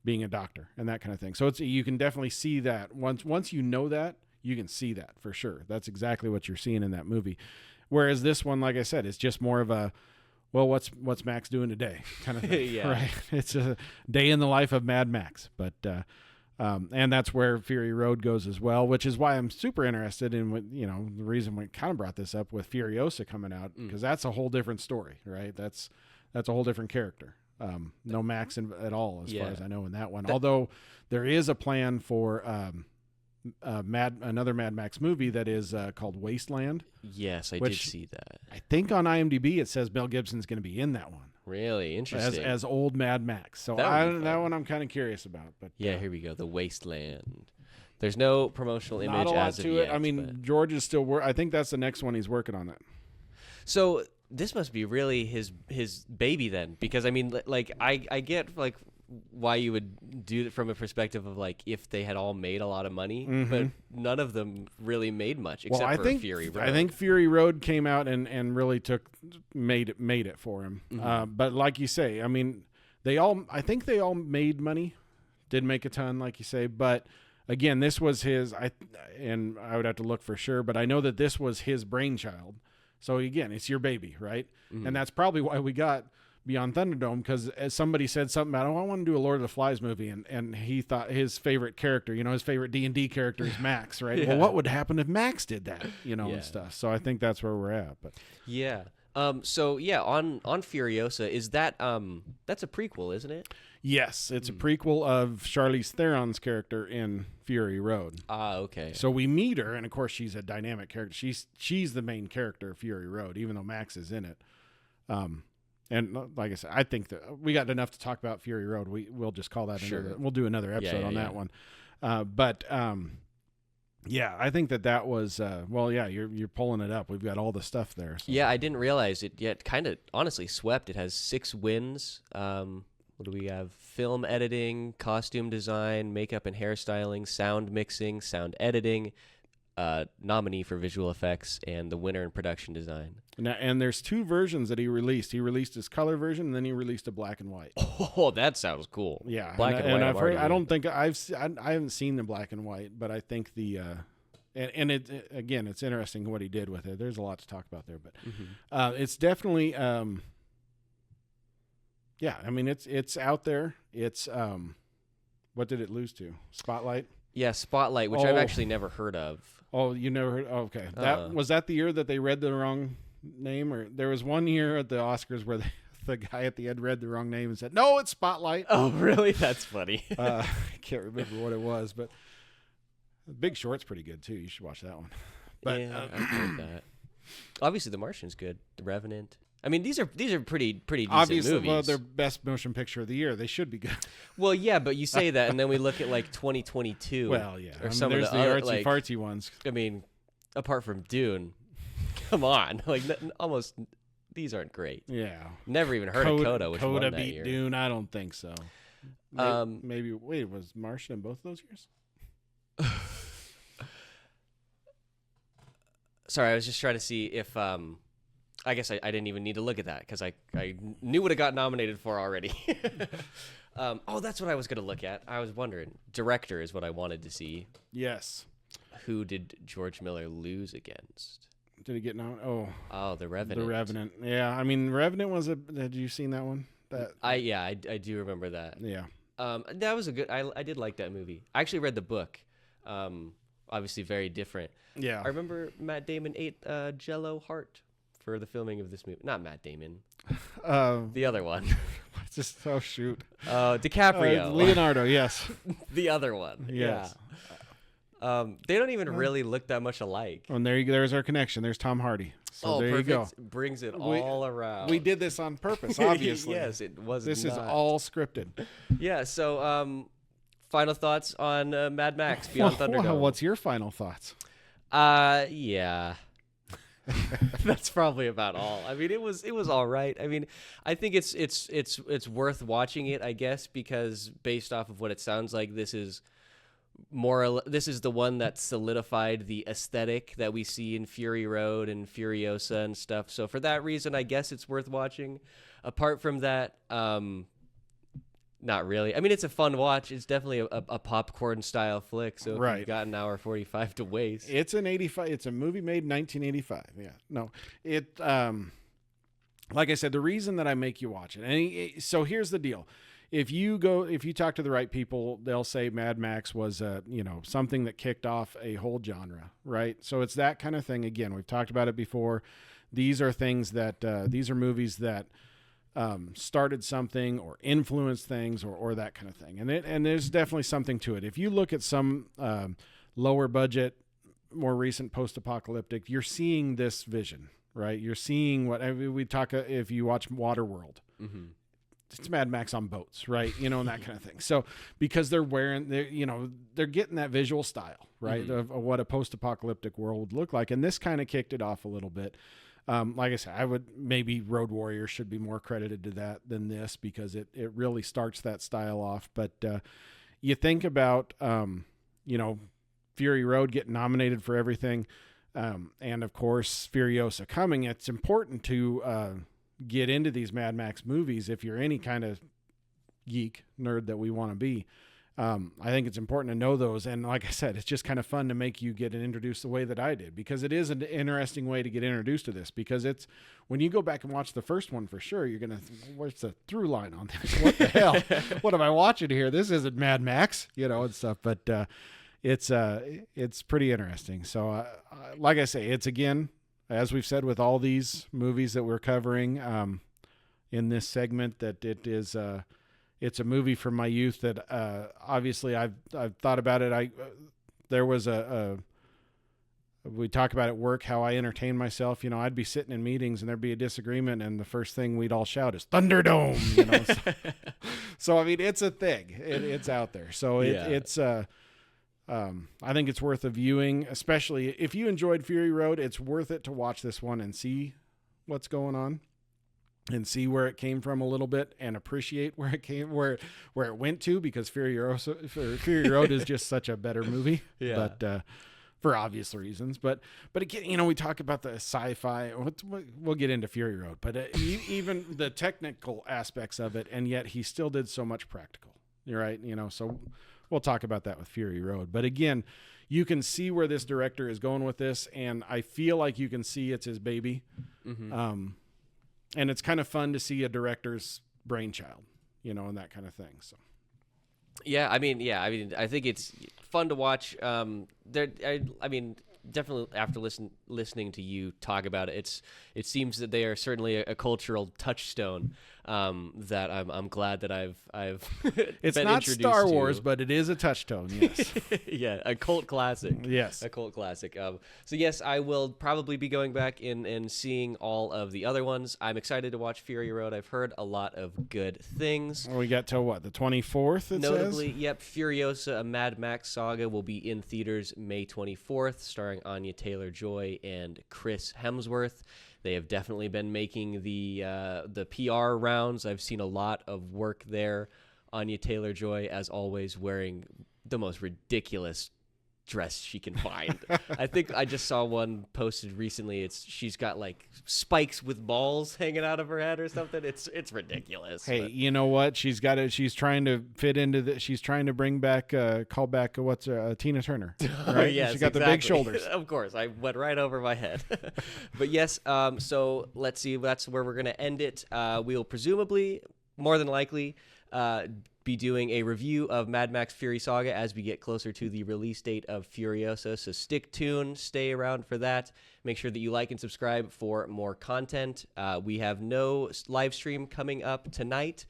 being a doctor and that kind of thing. So you can definitely see that once you know that, you can see that for sure. That's exactly what you're seeing in that movie. Whereas this one, like I said, is just more of a, well, what's Max doing today kind of thing. Yeah. Right. It's a day in the life of Mad Max, but and that's where Fury Road goes as well, which is why I'm super interested in what, the reason we kind of brought this up with Furiosa coming out, because that's a whole different story, right? That's a whole different character. No Max at all, as far as I know, in that one. Although there is a plan for another Mad Max movie that is called Wasteland. Yes, I did see that. I think on IMDb it says Mel Gibson's going to be in that one. Really interesting. As old Mad Max. So That that one I'm kind of curious about. But yeah, here we go. The Wasteland. There's no promotional image not a lot as of to yet. it. I mean, George is still I think that's the next one he's working on it. So this must be really his baby then, because I mean, like I get like why you would do it from a perspective of like if they had all made a lot of money, but none of them really made much except for Fury Road. I think Fury Road came out and really made it for him. But like you say, I mean, I think they all made money, did make a ton, like you say. But again, this was and I would have to look for sure, but I know that this was his brainchild. So again, it's your baby, right? And that's probably why we got Beyond Thunderdome, because as somebody said something about, I want to do a Lord of the Flies movie, and he thought his favorite character, his favorite D&D character is Max, right? Well, what would happen if Max did that, and stuff. So I think that's where we're at. But yeah. So yeah, on Furiosa, is that that's a prequel, isn't it? Yes, it's a prequel of Charlize Theron's character in Fury Road. Ah, okay. So we meet her, and of course she's a dynamic character. She's the main character of Fury Road, even though Max is in it. And like I said, I think that we got enough to talk about Fury Road. We'll just call that we'll do another episode on that one. But yeah, I think that was you're pulling it up. We've got all the stuff there. So. Yeah, I didn't realize it yet. Kind of honestly swept. It has 6 wins. What do we have? Film editing, costume design, makeup and hairstyling, sound mixing, sound editing, nominee for visual effects and the winner in production design. Now, and there's 2 versions that he released. He released his color version, and then he released a black and white. Oh, that sounds cool. Yeah, black and white. I've heard. I don't think I haven't seen the black and white, but I think the and it again, it's interesting what he did with it. There's a lot to talk about there, but it's definitely yeah. I mean, it's out there. It's what did it lose to? Spotlight. Yeah, Spotlight, which I've actually never heard of. Oh, you never heard? Oh, okay, that was that the year that they read the wrong name, or there was one year at the Oscars where the guy at the end read the wrong name and said, "No, it's Spotlight." Oh, really? That's funny. I can't remember what it was, but Big Short's pretty good too. You should watch that one. But yeah, I've heard that. Obviously, The Martian's good. The Revenant. I mean, these are pretty decent obviously, movies. well, they're best motion picture of the year. They should be good. Well, yeah, but you say that, and then we look at like 2022. Well, yeah, or some there's of the the other, artsy like, fartsy ones. I mean, apart from Dune, come on, like almost these aren't great. Yeah, Never even heard of Coda, which won that beat year. Dune. I don't think so. Maybe wait, was Martian in both of those years? Sorry, I was just trying to see if I guess I didn't even need to look at that because I knew what it got nominated for already. Oh, that's what I was going to look at. I was wondering. Director is what I wanted to see. Yes. Who did George Miller lose against? Did he get nominated? Oh, The Revenant. The Revenant. Yeah, I mean, Revenant was a. Had you seen that one? I do remember that. Yeah. That was a good. I did like that movie. I actually read the book. Obviously, very different. Yeah. I remember Matt Damon ate Jell-O heart for the filming of this movie. Not Matt Damon. The other one. Just shoot. DiCaprio. Leonardo. Yes. The other one. Yes. Yeah. They don't even really look that much alike. Oh, and there's our connection. There's Tom Hardy. So there perfect. you go. Brings it all around. We did this on purpose, obviously. Yes, it was. This is all scripted. Yeah. So, final thoughts on Mad Max Beyond Thunderdome. What's your final thoughts? Yeah. That's probably about all. I mean, it was all right. I mean, I think it's worth watching it, I guess, because based off of what it sounds like, this is the one that solidified the aesthetic that we see in Fury Road and Furiosa and stuff. So for that reason, I guess it's worth watching. Apart from that, not really. I mean, it's a fun watch. It's definitely a popcorn style flick. So if you've got an hour 45 to waste. It's an 85. It's a movie made in 1985. Yeah. No. It. Like I said, the reason that I make you watch it. So here's the deal. If you talk to the right people, they'll say Mad Max was something that kicked off a whole genre, right? So it's that kind of thing. Again, we've talked about it before. These are things that these are movies that started something or influenced things or that kind of thing. And there's definitely something to it. If you look at some lower budget, more recent post-apocalyptic, you're seeing this vision, right? You're seeing if you watch Waterworld, it's Mad Max on boats, right? And that kind of thing. So because they're getting that visual style, right? Of what a post-apocalyptic world would look like. And this kind of kicked it off a little bit. Like I said, I would maybe Road Warrior should be more credited to that than this because it really starts that style off. But you think about, Fury Road getting nominated for everything. And of course, Furiosa coming. It's important to get into these Mad Max movies if you're any kind of geek nerd that we want to be. I think it's important to know those. And like I said, it's just kind of fun to make you get introduced the way that I did, because it is an interesting way to get introduced to this, because it's when you go back and watch the first one for sure, you're going to, what's the through line on this? What the hell? What am I watching here? This isn't Mad Max, and stuff, but, it's pretty interesting. So, like I say, it's again, as we've said with all these movies that we're covering, in this segment, that it is, it's a movie from my youth that obviously I've thought about it. There was we talk about at work how I entertain myself. I'd be sitting in meetings and there'd be a disagreement, and the first thing we'd all shout is Thunderdome. So I mean, it's a thing. It's out there. So it's I think it's worth a viewing, especially if you enjoyed Fury Road. It's worth it to watch this one and see what's going on, and see where it came from a little bit, and appreciate where it went to, because Fury Road is just such a better movie. Yeah. But for obvious reasons. But again, we talk about the sci-fi. We'll get into Fury Road, but even the technical aspects of it, and yet he still did so much practical. You're right. So we'll talk about that with Fury Road. But again, you can see where this director is going with this, and I feel like you can see it's his baby. Mm-hmm. And it's kind of fun to see a director's brainchild, and that kind of thing. So. Yeah, I think it's fun to watch. Definitely after listening to you talk about it, it seems that they are certainly a cultural touchstone that I'm glad that I've it's been not introduced Star to. Wars, but it is a touchstone. Yes. Yeah, a cult classic. Yes, a cult classic. So yes, I will probably be going back and seeing all of the other ones. I'm excited to watch Fury Road. I've heard a lot of good things. Well, we got till what, the 24th? Notably, yep, Furiosa, a Mad Max saga, will be in theaters May 24th, starring Anya Taylor-Joy and Chris Hemsworth. They have definitely been making the PR rounds. I've seen a lot of work there. Anya Taylor-Joy, as always, wearing the most ridiculous dress she can find. I think I just saw one posted recently. She's got like spikes with balls hanging out of her head or something. It's ridiculous. Hey, you know what? She's trying to fit into she's trying to bring back call back Tina Turner. Right? Yes, she's got the big shoulders. Of course. I went right over my head. But yes, so let's see. That's where we're going to end it. We'll presumably, more than likely, be doing a review of Mad Max Fury Saga as we get closer to the release date of Furiosa. So stick tuned, stay around for that. Make sure that you like and subscribe for more content. We have no live stream coming up tonight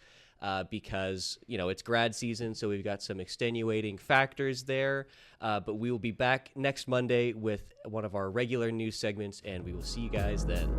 because, it's grad season, so we've got some extenuating factors there. But we will be back next Monday with one of our regular news segments, and we will see you guys then.